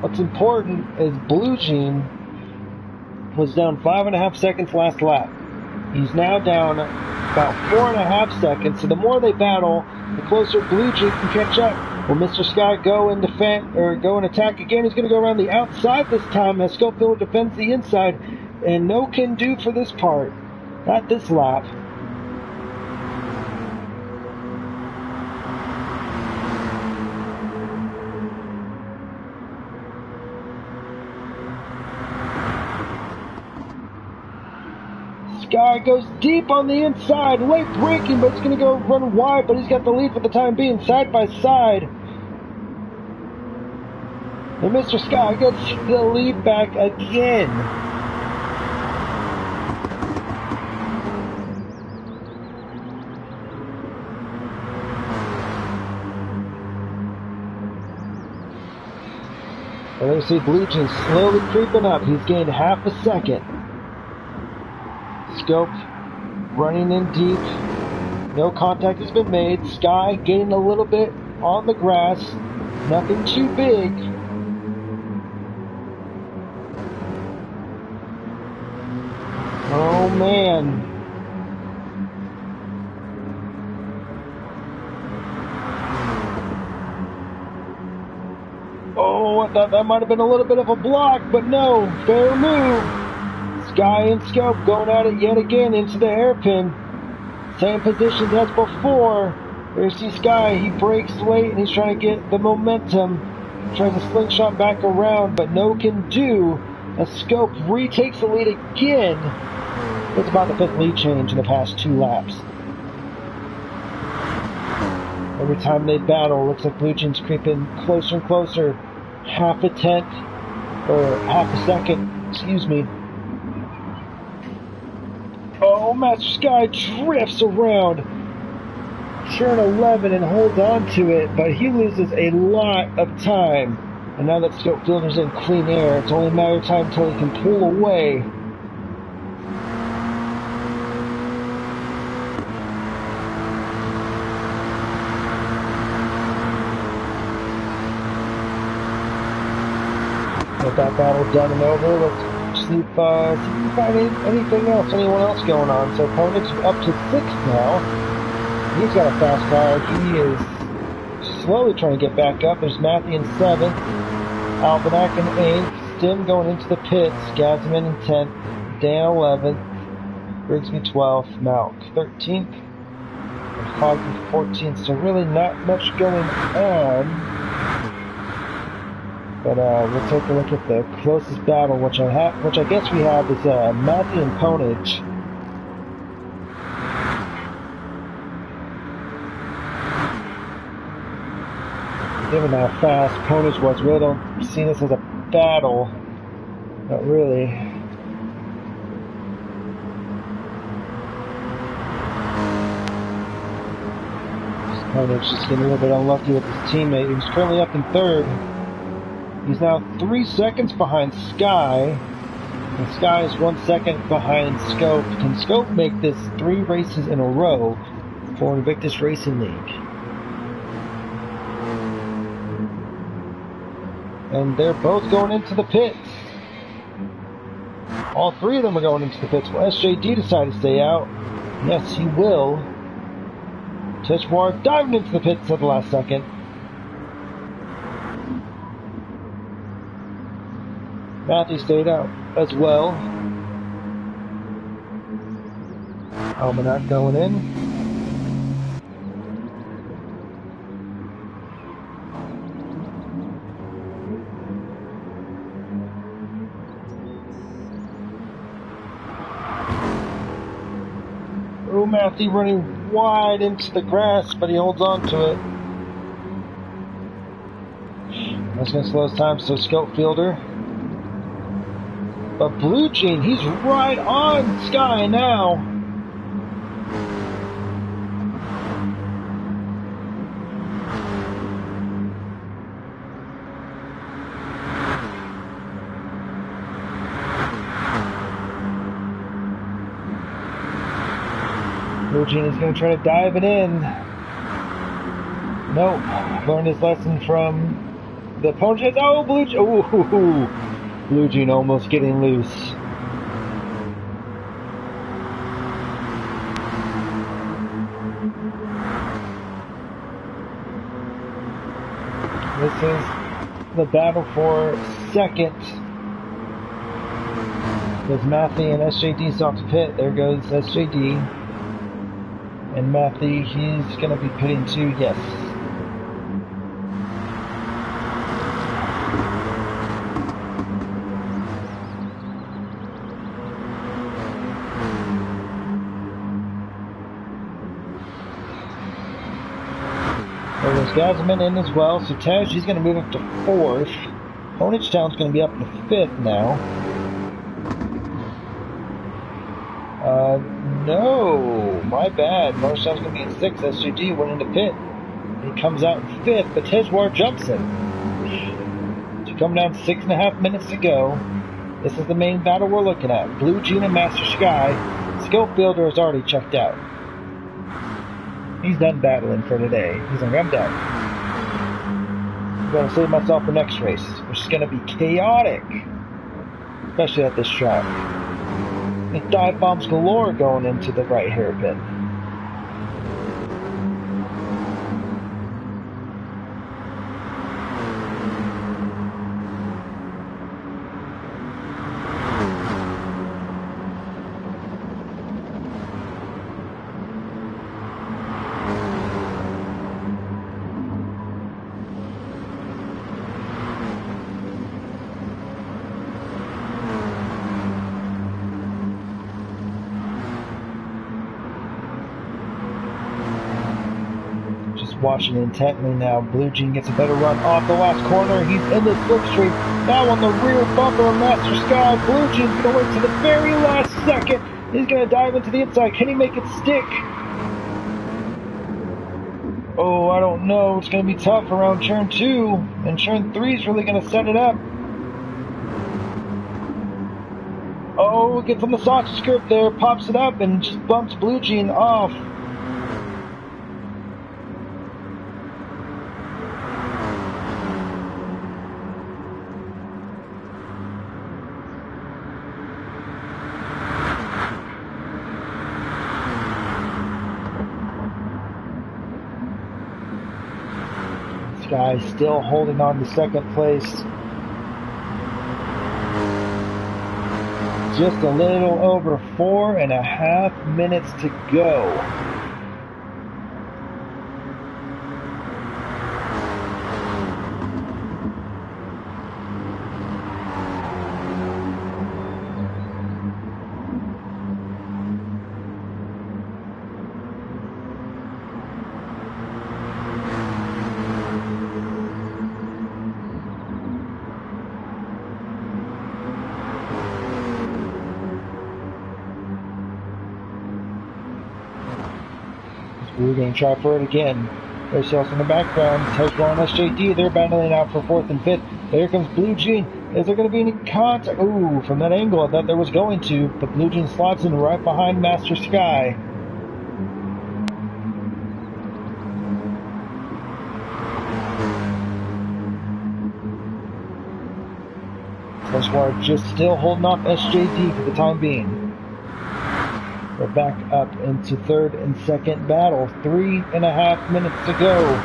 What's important is Blue Jean was down 5.5 seconds last lap. He's now down about 4.5 seconds. So the more they battle, the closer Blue Jean can catch up. Will Mr. Sky go and defend or go and attack again? He's going to go around the outside this time as Schofield defends the inside, and no can do for this part. Not this lap. Sky goes deep on the inside, late braking, but it's going to go run wide, but he's got the lead for the time being, side by side. And Mr. Sky gets the lead back again. And there you see Blue Jean slowly creeping up. He's gained half a second. Scope running in deep. No contact has been made. Sky gaining a little bit on the grass. Nothing too big. Oh man. Oh, I thought that might have been a little bit of a block, but no, fair move. Sky and Scope going at it yet again into the hairpin. Same positions as before. There's the Sky. He brakes late and he's trying to get the momentum. Tries to slingshot back around, but no can do. As Scope retakes the lead again. It's about the 5th lead change in the past 2 laps. Every time they battle, looks like Blue Jean's creeping closer and closer. Half a tenth, or half a second, excuse me. Oh, Master Sky drifts around turn 11 and holds on to it, but he loses a lot of time. And now that Scope Fielder's in clean air, it's only a matter of time until he can pull away. Get that battle done and over. Let's see if we can find anything else, anyone else going on. So Ponix up to 6th now. He's got a fast car. He is slowly trying to get back up. There's Matthew in 7th. Alpinac in 8th. Stim going into the pits. Gazman in 10th. Dan 11th. Brigsby 12th. Malk 13th. And Hoggy 14th. So really not much going on. But we'll take a look at the closest battle, which I guess we have is Matthew and Ponage. Given how fast Ponage was, really don't see this as a battle. Not really. Ponage just getting a little bit unlucky with his teammate. He's currently up in 3rd. He's now 3 seconds behind Sky. And Sky is 1 second behind Scope. Can Scope make this 3 races in a row for Invictus Racing League? And they're both going into the pits. All 3 of them are going into the pits. Will SJD decide to stay out? Yes, he will. Teshwar diving into the pits at the last second. Matthew stayed out as well. Almanac going in. Oh, Matthew running wide into the grass, but he holds on to it. That's going to slow his time, so Scope Fielder. But Blue Jean, he's right on Sky now. Blue Jean is going to try to dive it in. Nope. Learned his lesson from the opponent. Oh, Blue Jean. Ooh. Blue Jean almost getting loose. This is the battle for 2nd. There's Matthew and SJD off the pit. There goes SJD. And Matthew, he's going to be pitting too, yes. There's Gazman in as well, so Taj, he's going to move up to 4th. Honage Town's going to be up to 5th now. No, my bad. Honage Town's going to be in 6th. SGG went into pit. He comes out in 5th, but Tejwar jumps him. So coming down 6.5 minutes to go. This is the main battle we're looking at. Blue Jean and Master Sky. Scope Builder is already checked out. He's done battling for today. He's like, I'm done. I'm going to save myself for next race, which is going to be chaotic. Especially at this track. With dive bombs galore going into the right hairpin. Watching intently now. Blue Jean gets a better run off the last corner. He's in the slipstream. Now on the rear bumper of Master Sky. Blue Jean's going to wait to the very last second He's going to dive into the inside. Can he make it stick? Oh, I don't know. It's going to be tough around turn 2. And turn 3 is really going to set it up. Oh, gets on the sock script there. Pops it up and just bumps Blue Jean off. Sky still holding on to second place. Just a little over 4.5 minutes to go. We're going to try for it again. There's else in the background. Tesla and SJD, they're battling out for 4th and 5th. Here comes Blue Jean. Is there going to be any contact? Ooh, from that angle I thought there was going to, but Blue Jean slots in right behind Master Sky. Tesla just still holding off SJD for the time being. We're back up into 3rd and 2nd battle. 3.5 minutes to go.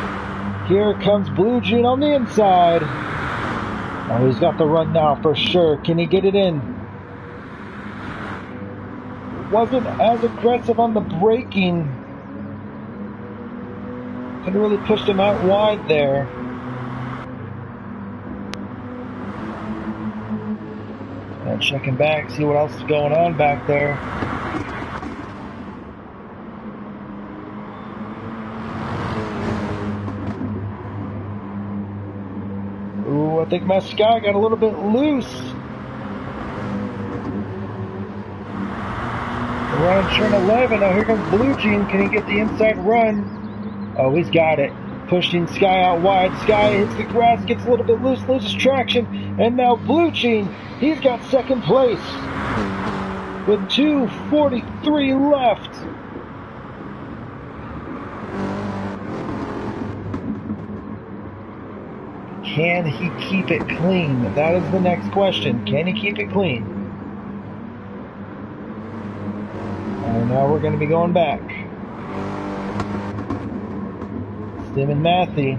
Here comes Blue Jean on the inside. Oh, he's got the run now for sure. Can he get it in? Wasn't as aggressive on the braking. Could have really pushed him out wide there. And checking back, see what else is going on back there. Ooh, I think my Sky got a little bit loose. Around turn 11, now here comes Blue Jean. Can he get the inside run? Oh, he's got it. Pushing Sky out wide. Sky hits the grass, gets a little bit loose, loses traction. And now Blue Jean, he's got 2nd place. With 2:43 left. Can he keep it clean? That is the next question. Can he keep it clean? And now we're going to be going back. Sim and Matthew.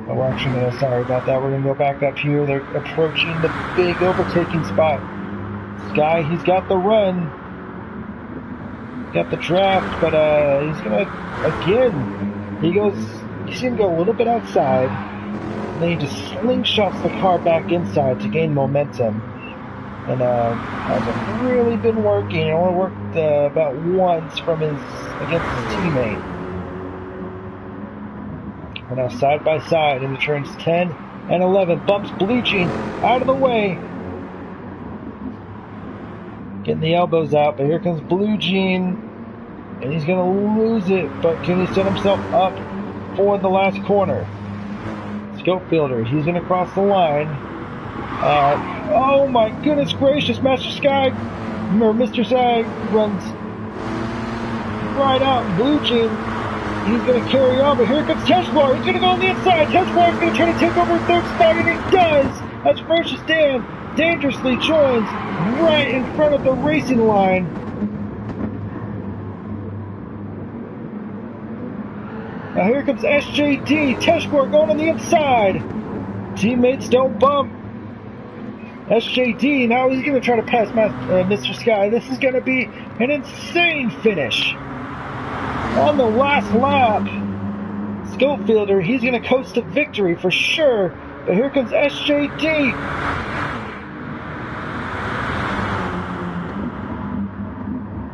Oh, we're actually going to, sorry about that. We're going to go back up here. They're approaching the big overtaking spot. Sky, he's got the run. Got the draft, but he's going to, again, you see him go a little bit outside, and then he just slingshots the car back inside to gain momentum. And hasn't really been working. He only worked about once against his teammate. We're now side by side in the turns 10 and 11. Bumps Blue Jean out of the way. Getting the elbows out, but here comes Blue Jean. And he's going to lose it, but can he set himself up for the last corner? Scopefielder, he's going to cross the line. Oh my goodness gracious, Master Sky, or Mr. Sky runs right out. Blue Jean, he's going to carry on, but here comes Teshwar. He's going to go on the inside. Teshwar's going to try to take over 3rd spot, and he does. That's Ferocious Dan. Dangerously joins right in front of the racing line. Now here comes SJD. Teshwar going on the inside. Teammates don't bump. SJD, now he's going to try to pass Mr. Sky. This is going to be an insane finish. On the last lap, Scopefielder, he's going to coast to victory for sure. But here comes SJD.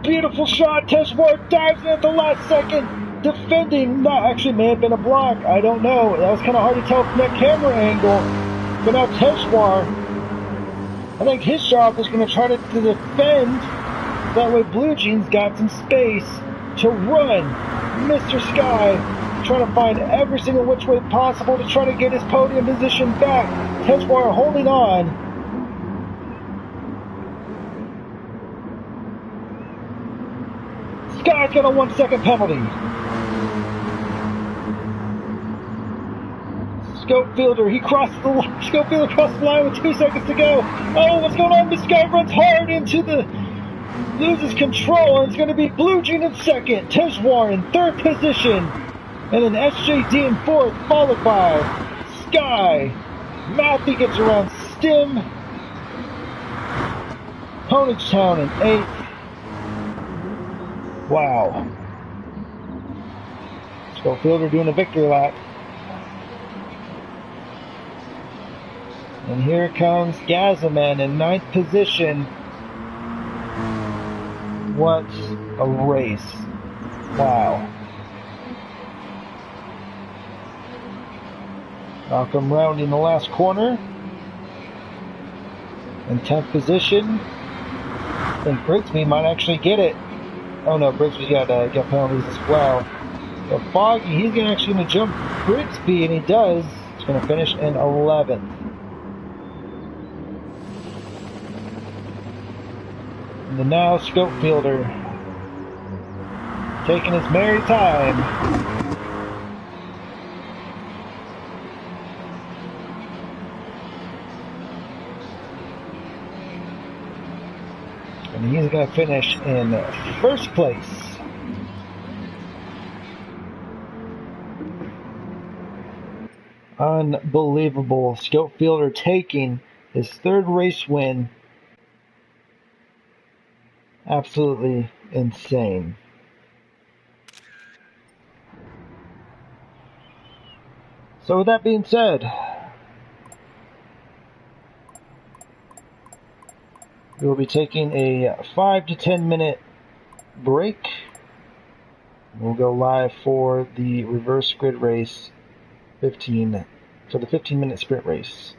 Beautiful shot. Teshwar dives in at the last second. Defending, that actually may have been a block. I don't know. That was kind of hard to tell from that camera angle. But now Teshwar, I think his job is going to try to defend. That way Blue Jeans got some space to run. Mr. Sky trying to find every single which way possible to try to get his podium position back. Tejwar holding on. Sky's got a 1 second penalty. Scopefielder, Scopefielder crossed the line with 2 seconds to go. Oh, what's going on? This guy runs hard into loses control, and it's going to be Blue Jean in second, Tejwar in third position, and then SJD in fourth, followed by Sky. Matthew gets around Stim. Ponage Town in eighth. Wow. Scopefielder doing a victory lap. And here comes Gazaman in ninth position. What a race. Wow. Malcolm rounding the last corner. In 10th position. I think Brigsby might actually get it. Oh no, Brigsby's got penalties as well. But Foggy, he's actually going to jump Brigsby, and he does. He's going to finish in 11th. And the now Scopefielder taking his merry time. And he's going to finish in first place. Unbelievable. Scopefielder taking his third race win. Absolutely insane. So with that being said, we will be taking a 5 to 10 minute break. We'll go live for the reverse grid race, for the 15-minute sprint race.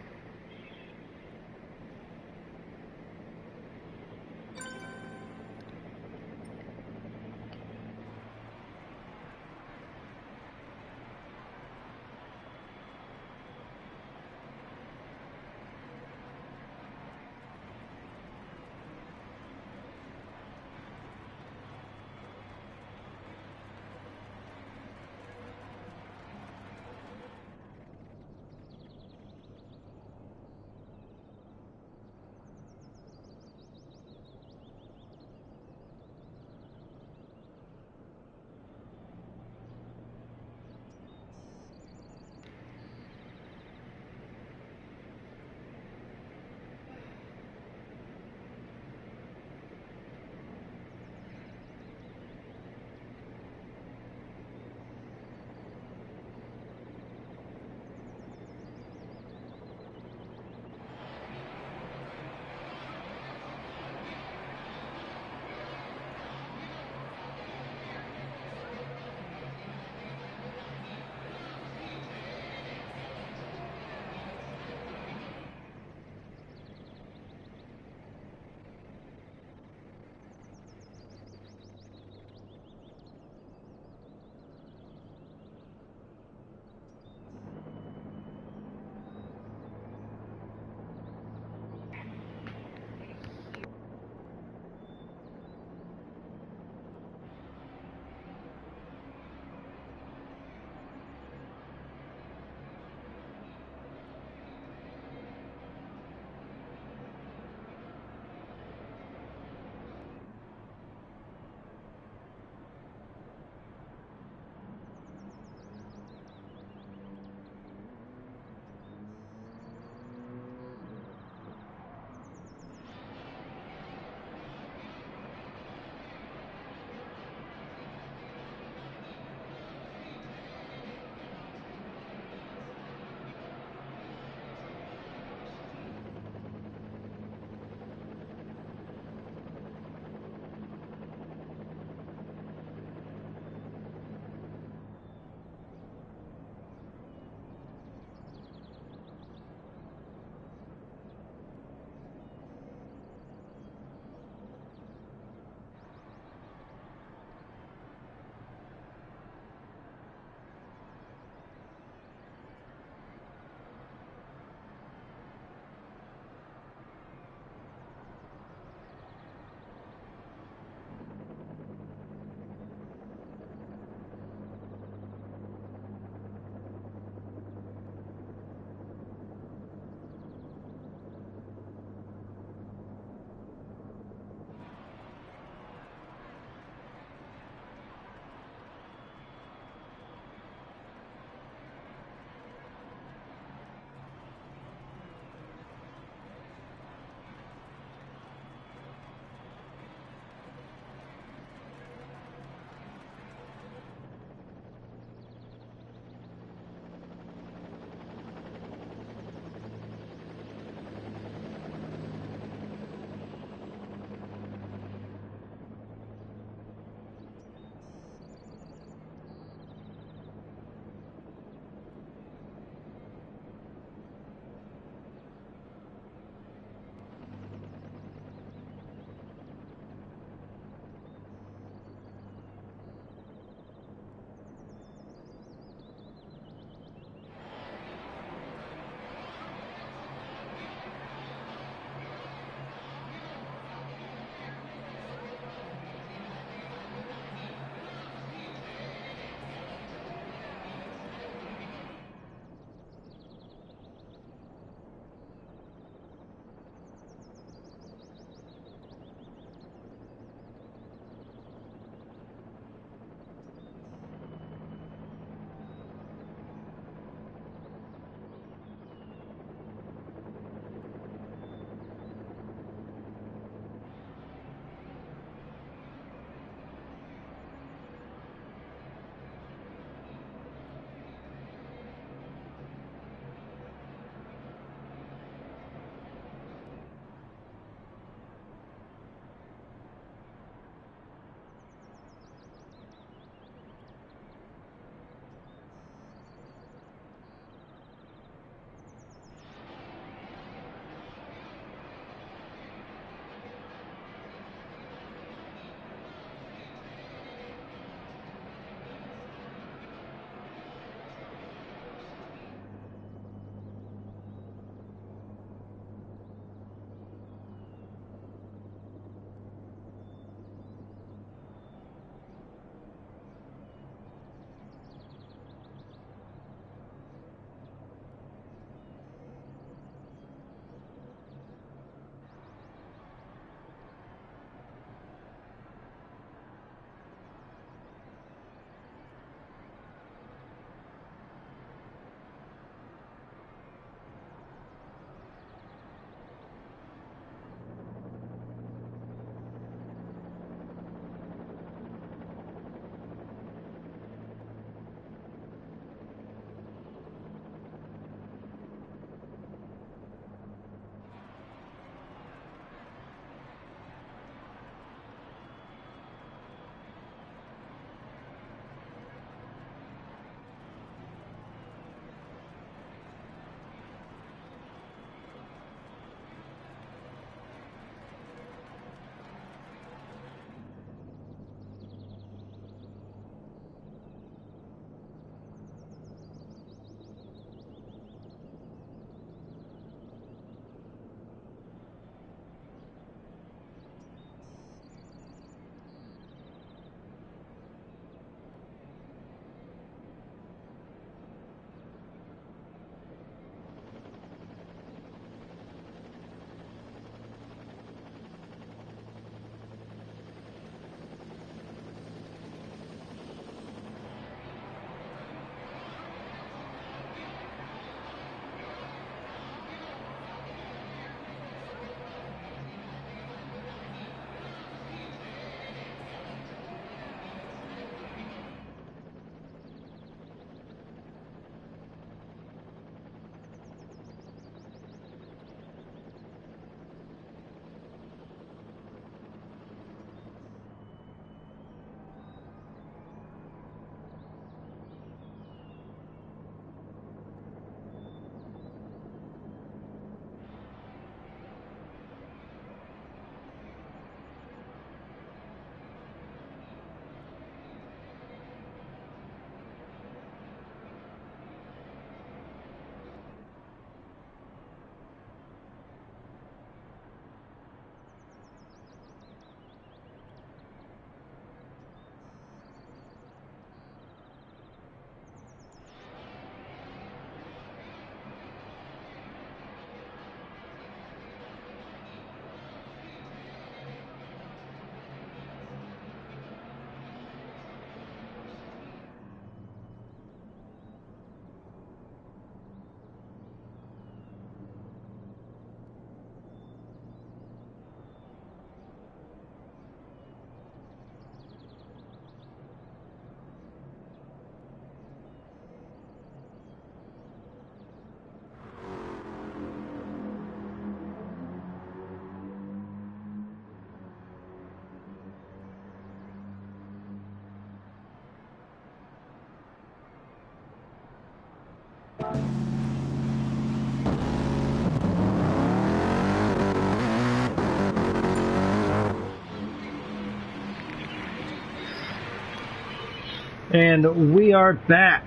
And we are back.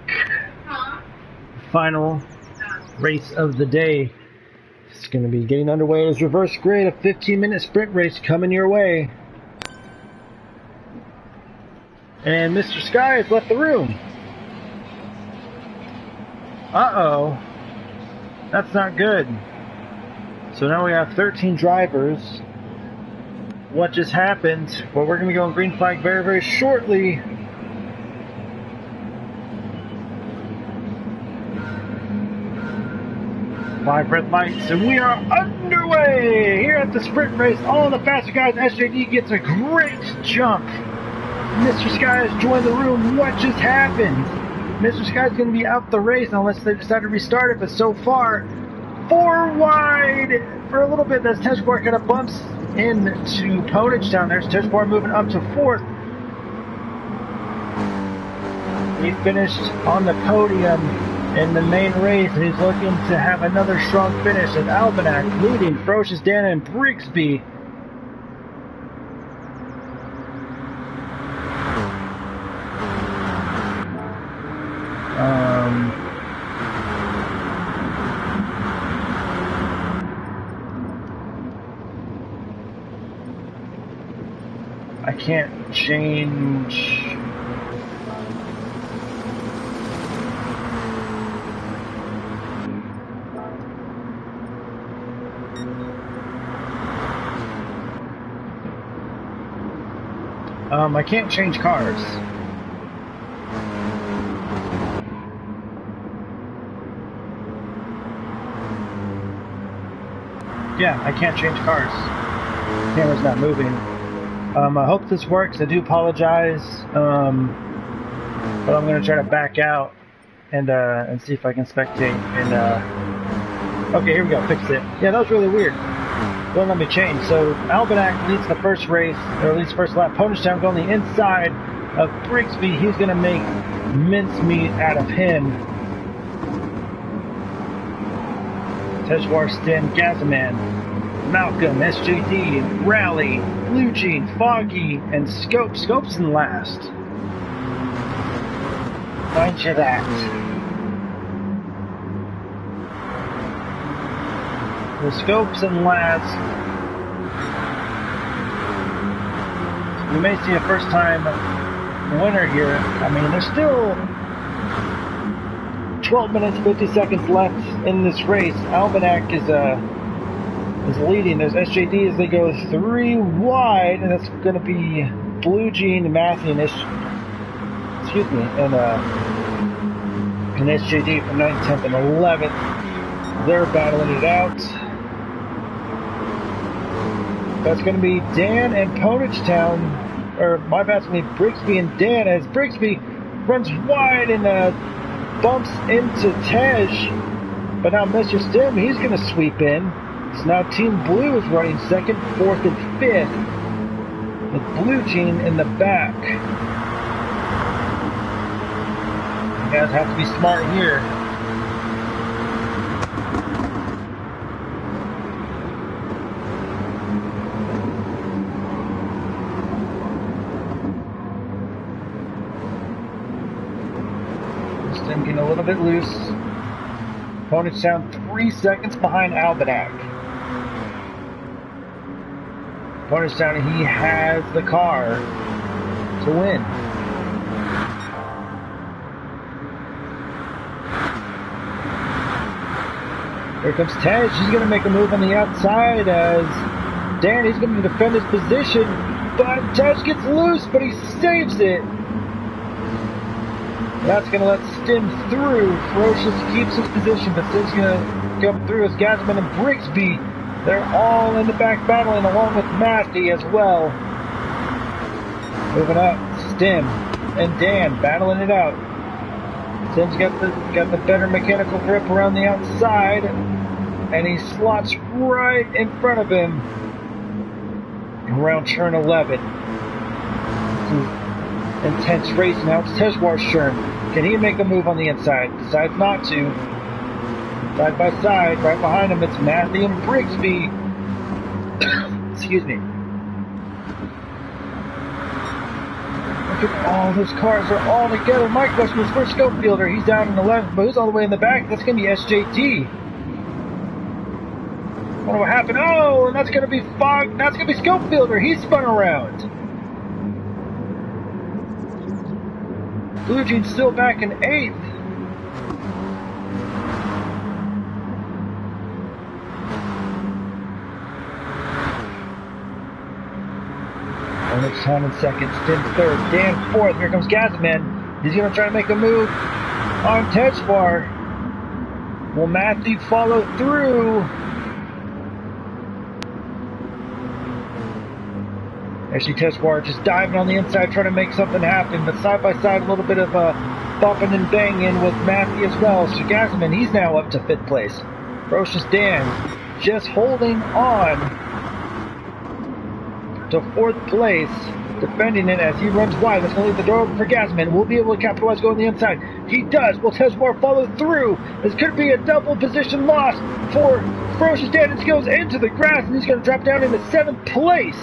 Final race of the day. It's going to be getting underway as reverse grade, a 15-minute sprint race coming your way. And Mr. Sky has left the room. Uh-oh. That's not good. So now we have 13 drivers. What just happened? Well, we're going to go on green flag very, very shortly. Five red lights, and we are underway here at the sprint race. All the faster guys. SJD gets a great jump. Mr. Sky has joined the room. What just happened? Mr. Sky's going to be out the race unless they decide to restart it, but so far, 4 wide for a little bit. That's Teshbar kind of bumps into Ponage down there. Teshbar moving up to 4th. He finished on the podium in the main race, and he's looking to have another strong finish as Almanac leading Ferocious Dan and Brixby. I can't change. I can't change cars. Yeah, I can't change cars. The camera's not moving. I hope this works. I do apologize, but I'm gonna try to back out and see if I can spectate. And okay, here we go. Fixed it. Yeah, that was really weird. Won't let me change. So Almanac leads the first race, or leads first lap. Ponage going the inside of Brixby. He's gonna make mincemeat out of him. Teshwar, Stin, Gazaman, Malcolm, SJD, Rally, Blue Jean, Foggy, and Scope. Scope's in last. Mind you that. The Scope's in last. We may see a first time winner here. I mean, there's still 12 minutes, 50 seconds left in this race. Almanac is leading. There's SJD as they go 3 wide, and that's going to be Blue Jean, Matthew, and SJD from 9th, 10th, and 11th. They're battling it out. That's going to be Dan and Ponage Town, or my bad's going to be Brixby and Dan, as Brixby runs wide and bumps into Tej, but now Mr. Stim, he's going to sweep in. So now Team Blue is running 2nd, 4th, and 5th, with Blue Jean in the back. You guys have to be smart here. Stim getting a little bit loose. Ponage down 3 seconds behind Almanac. Ponage down, he has the car to win. Here comes Tej. He's going to make a move on the outside as Dan, he's going to defend his position, but Tej gets loose, but he saves it. That's going to let Stim through. Ferocious keeps his position, but Stim's going to come through as Gasman and Brixby. They're all in the back battling along with Matthew as well. Moving up, Stim and Dan battling it out. Stim's got the better mechanical grip around the outside, and he slots right in front of him around turn 11. Intense race now. It's Teshwar's turn. Can he make a move on the inside? Decides not to. Side by side, right behind him, it's Matthew and Brigsby. Excuse me. Look at all those cars are all together. My question is, where's Scopefielder? He's down in the left, but who's all the way in the back? That's going to be SJT. I wonder what happened. Oh, and that's going to be Fog. That's going to be Scopefielder. He's spun around. Blue Jean's still back in 8th. Onyx time in 2nd, Stim 3rd, Dan 4th. Here comes Gazman. He's going to try to make a move on Tejwar. Will Matthew follow through? Actually, Tejwar just diving on the inside, trying to make something happen. But side by side, a little bit of bumping and banging with Matthew as well. So Gazman, he's now up to 5th place. Ferocious Dan just holding on to 4th place, defending it as he runs wide. That's going to leave the door open for Gazman. Will be able to capitalize going the inside. He does. Will Tejwar follow through? This could be a double position loss for Ferocious Dan. It goes into the grass, and he's going to drop down into 7th place.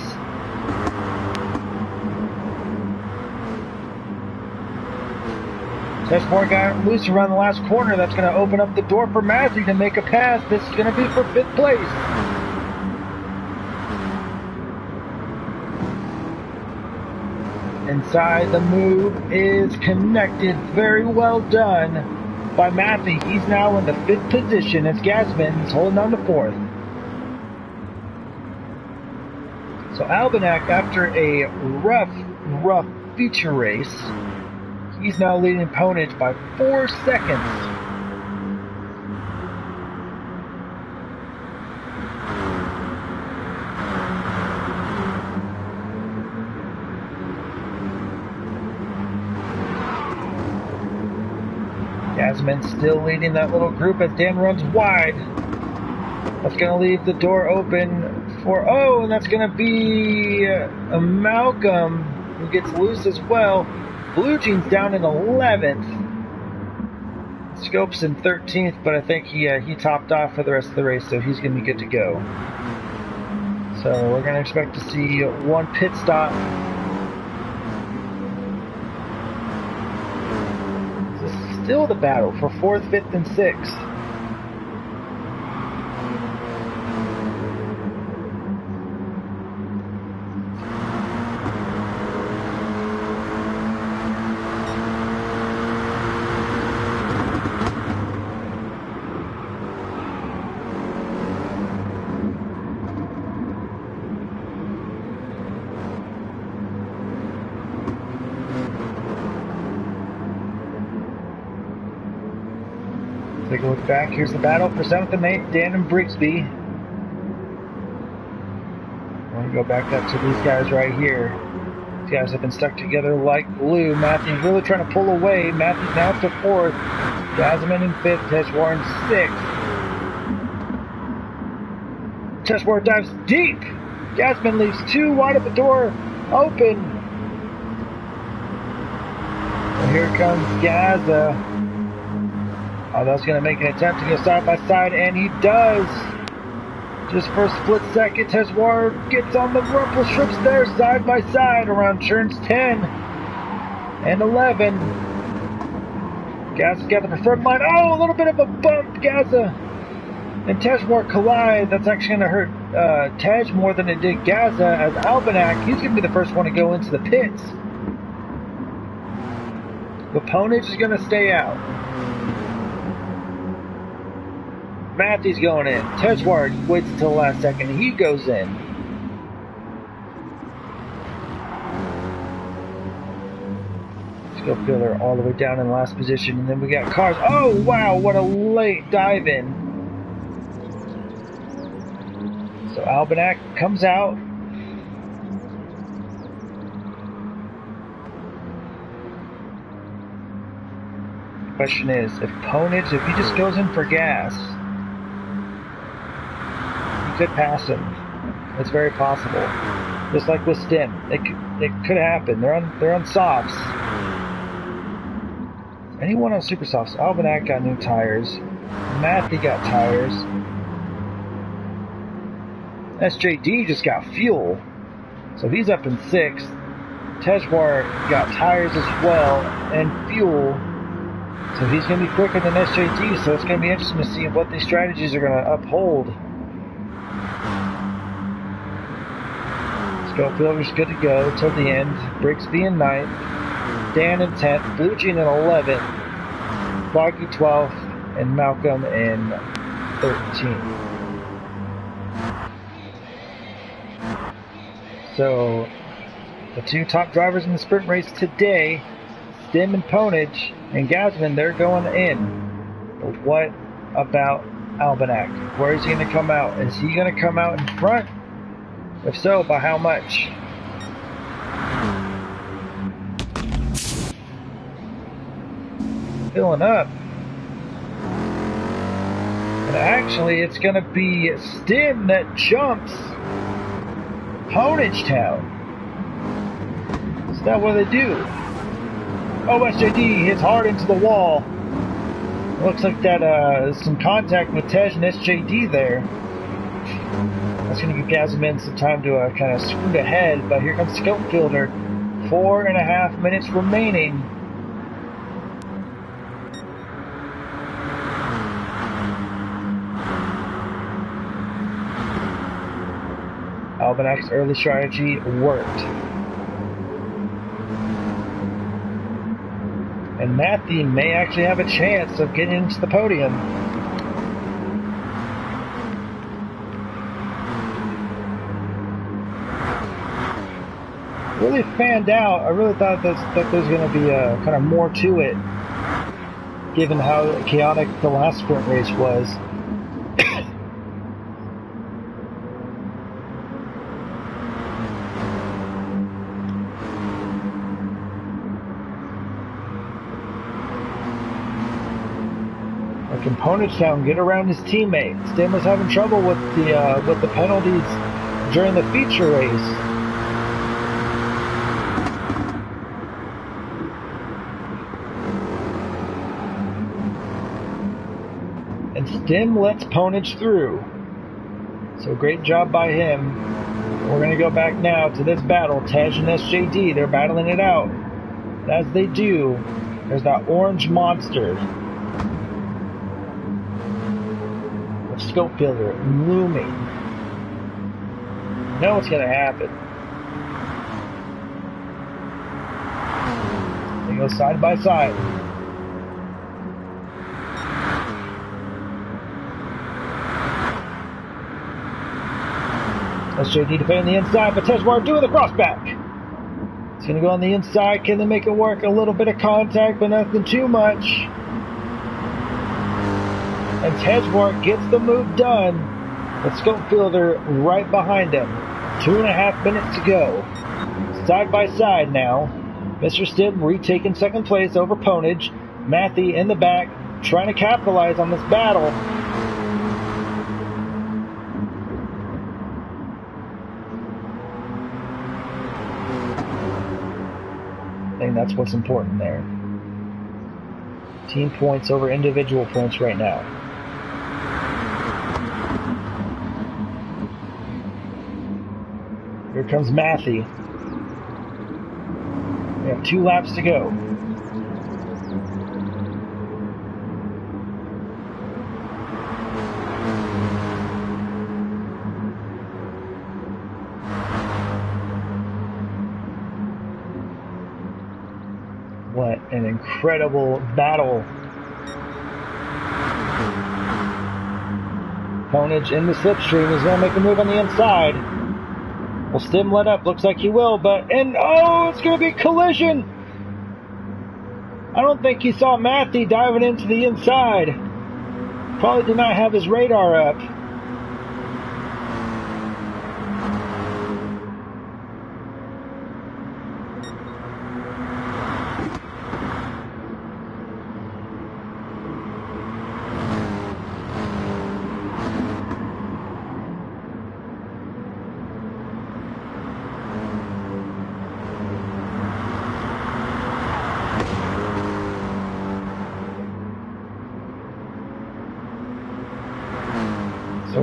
Tejwar got loose around the last corner. That's going to open up the door for Matthew to make a pass. This is going to be for 5th place. Inside, the move is connected. Very well done by Matthew. He's now in the 5th position as Gazman is holding on to 4th. So Albanak, after a rough feature race, he's now leading Ponage by 4 seconds. Gazman still leading that little group as Dan runs wide. That's going to leave the door open for, and that's going to be a Malcolm who gets loose as well. Blue Jean's down in 11th. Scope's in 13th, but I think he topped off for the rest of the race, so he's going to be good to go. So we're going to expect to see one pit stop. Still the battle for 4th, 5th, and 6th. Take a look back. Here's the battle for 7th and 8th, Dan and Brigsby. I'm going to go back up to these guys right here. These guys have been stuck together like glue. Matthew's really trying to pull away. Matthew's now to 4th. Gazman in 5th. Tejwar in 6th. Tejwar dives deep. Gazman leaves 2 wide of the door open. And here comes Gaza. Oh, that's going to make an attempt to go side by side, and he does. Just for a split second, Tejwar gets on the rumble strips there, side by side, around turns 10 and 11. Gaza's got the preferred line. Oh, a little bit of a bump. Gaza and Tejwar collide. That's actually going to hurt Tej more than it did Gaza, as Albanak, he's going to be the first one to go into the pits. But Ponage is going to stay out. Matthew's going in. Tejwar waits until the last second. He goes in. Scopefielder all the way down in the last position. And then we got cars. Oh, wow. What a late dive in. So Albanak comes out. Question is, if Ponage, if he just goes in for gas, could pass him. It's very possible. Just like with Stim, it could happen. They're on softs. Anyone on super softs? Albanak got new tires. Matthew got tires. SJD just got fuel, so he's up in 6th. Tejwar got tires as well and fuel, so he's going to be quicker than SJD, so it's going to be interesting to see what these strategies are going to uphold. Schofielder's good to go till the end. Brigsby in 9th, Dan in 10th, Blue Jean in 11th, Foggy 12th, and Malcolm in 13th. So, the 2 top drivers in the sprint race today, Stim and Ponage and Gasman, they're going in. But what about Albanak? Where is he going to come out? Is he going to come out in front? If so, by how much? Filling up. And actually, it's going to be Stim that jumps Ponage Town. Is that what they do? Oh, SJD hits hard into the wall. Looks like that some contact with Tej and SJD there. That's going to give Gazman some time to kind of scoot ahead, but here comes Scopefielder. 4.5 minutes remaining. Albanak's early strategy worked. And Matthew may actually have a chance of getting into the podium. Really fanned out. I really thought that there's going to be kind of more to it, given how chaotic the last sprint race was. Components down, get around his teammate. Stim was having trouble with the penalties during the feature race. And Stim lets Ponage through. So great job by him. We're going to go back now to this battle. Tej and SJD, they're battling it out. And as they do, there's that orange monster. Scopefielder looming. You know what's going to happen. They go side by side. SJD defending the inside, but Tejwar doing the crossback. It's going to go on the inside. Can they make it work? A little bit of contact, but nothing too much. And Tejwar gets the move done, but Scopefielder right behind him. 2.5 minutes to go. Side by side now. Mr. Stim retaking second place over Ponage. Matthew in the back, trying to capitalize on this battle. I think that's what's important there. Team points over individual points right now. Here comes Matthew. We have 2 laps to go. What an incredible battle. Ponage in the slipstream is going to make a move on the inside. Will Stim let up? Looks like he will, oh, it's going to be a collision! I don't think he saw Matthew diving into the inside. Probably did not have his radar up.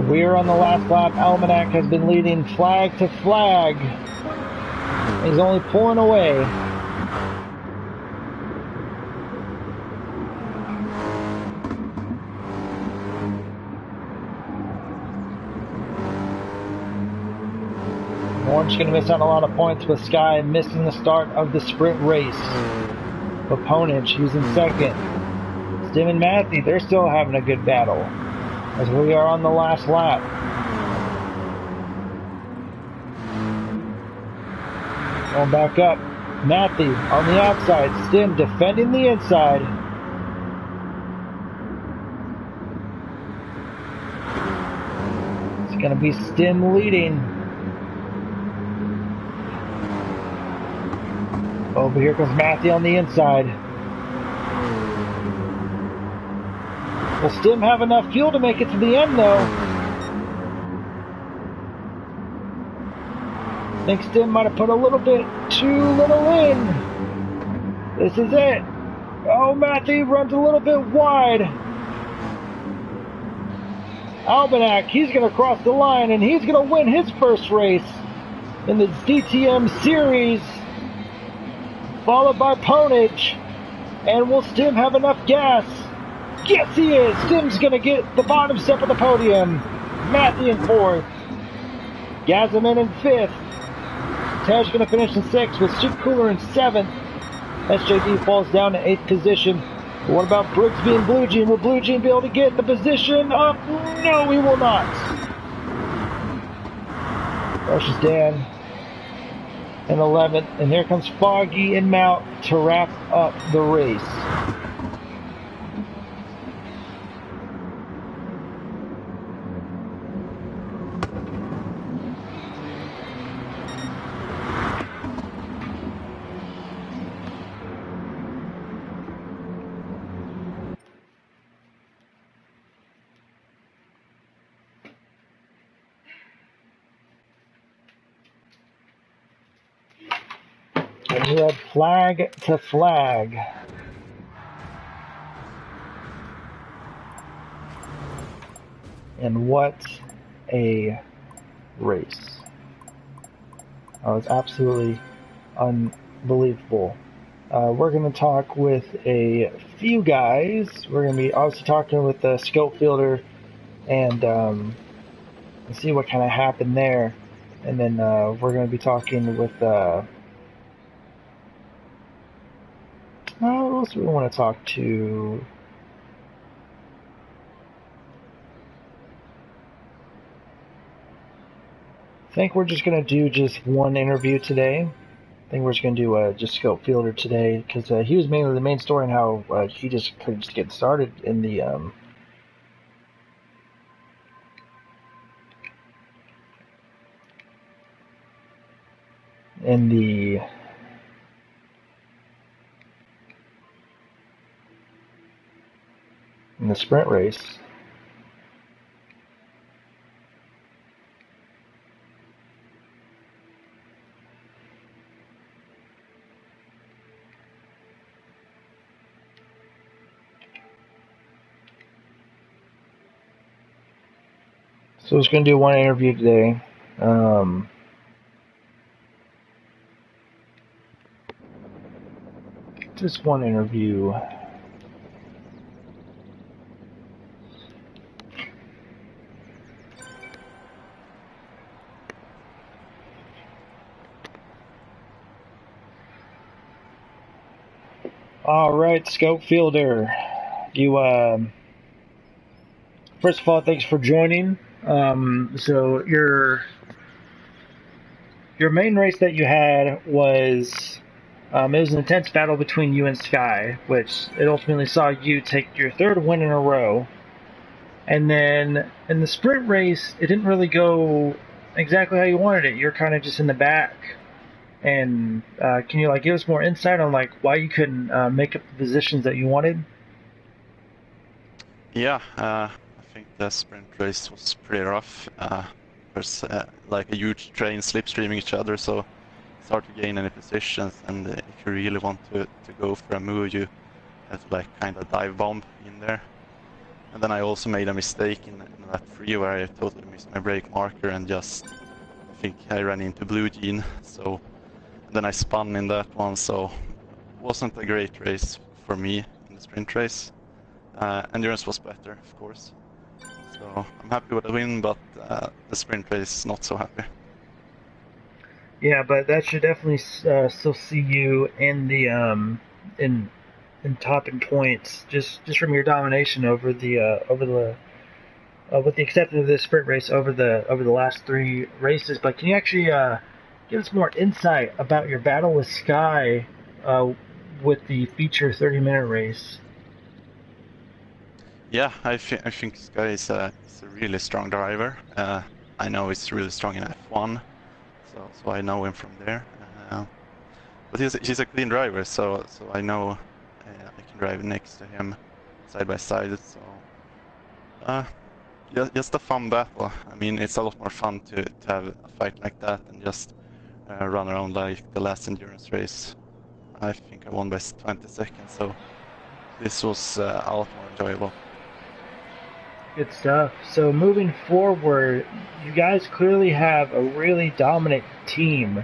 We are on the last lap. Almanac has been leading flag to flag. He's only pulling away. Orange going to miss out a lot of points with Sky missing the start of the sprint race. Opponent, he's in second. Stim and Matthew, they're still having a good battle as we are on the last lap. Going back up. Matthew on the outside. Stim defending the inside. It's going to be Stim leading. Over here comes Matthew on the inside. Will Stim have enough fuel to make it to the end, though? I think Stim might have put a little bit too little in. This is it. Oh, Matthew runs a little bit wide. Almanac, he's going to cross the line, and he's going to win his first race in the DTM series. Followed by Ponage. And will Stim have enough gas? Yes, he is. Stim's going to get the bottom step of the podium. Matthew in fourth. Gazaman in fifth. Taj going to finish in sixth with Soup Cooler in seventh. SJD falls down to eighth position. But what about Brooksby and Blue Jean? Will Blue Jean be able to get the position up? No, he will not. Rush is Dan in 11th, and here comes Foggy and Mount to wrap up the race. And we had flag to flag. And what a race. Oh, it's absolutely unbelievable. We're going to talk with a few guys. We're going to be obviously talking with the scope fielder and see what kind of happened there. And then we're going to be talking with who else do we want to talk to? I think we're just going to do just one interview today. I think we're just going to do just Scope Fielder today, because he was mainly the main story and how he just couldn't just get started in the sprint race. So I was going to do one interview today. Just one interview. All right, Scope Fielder. You first of all, thanks for joining. So your main race that you had was it was an intense battle between you and Sky, which it ultimately saw you take your third win in a row. And then in the sprint race, it didn't really go exactly how you wanted it. You're kind of just in the back. And can you give us more insight on why you couldn't make up the positions that you wanted? Yeah, I think the sprint race was pretty rough. There's a huge train slipstreaming each other, so it's hard to gain any positions. And if you really want to go for a move, you have to kind of dive bomb in there. And then I also made a mistake in that free where I totally missed my brake marker and just, I think I ran into Blue Jean. So then I spun in that one, so it wasn't a great race for me in the sprint race. Endurance was better, of course. So I'm happy with the win, but the sprint race not so happy. Yeah, but that should definitely still see you in the in top in points just from your domination over the with the exception of this sprint race over the last 3 races. But can you actually give us more insight about your battle with Sky with the feature 30-minute race? Yeah, I think Sky is a really strong driver. I know he's really strong in F1, so I know him from there. But he's a clean driver, so I know I can drive next to him side by side. So just a fun battle. I mean, it's a lot more fun to have a fight like that and just run around like the last endurance race. I think I won by 20 seconds, so this was a lot more enjoyable. Good stuff. So moving forward, you guys clearly have a really dominant team.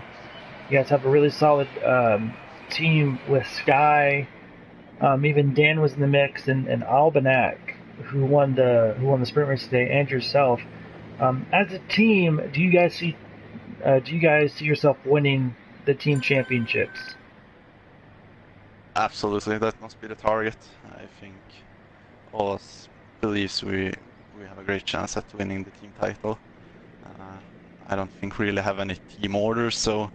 You guys have a really solid team with Sky. Even Dan was in the mix, and Albanak, who won the sprint race today, and yourself. As a team, do you guys see yourself winning the team championships? Absolutely, that must be the target. I think all of us believes we have a great chance at winning the team title. I don't think we really have any team orders, so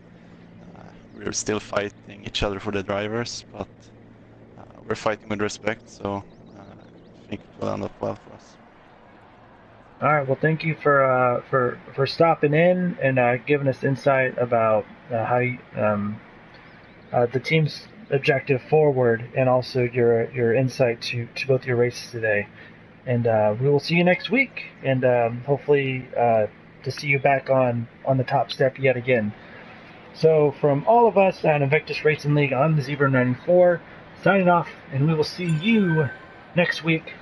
we're still fighting each other for the drivers, but we're fighting with respect, so I think it will end up well for us. All right. Well, thank you for stopping in and giving us insight about how you, the team's objective forward, and also your insight to both your races today. And we will see you next week, and hopefully to see you back on the top step yet again. So from all of us at Invictus Racing League, I'm the Zebra94, signing off, and we will see you next week.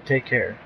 Take care.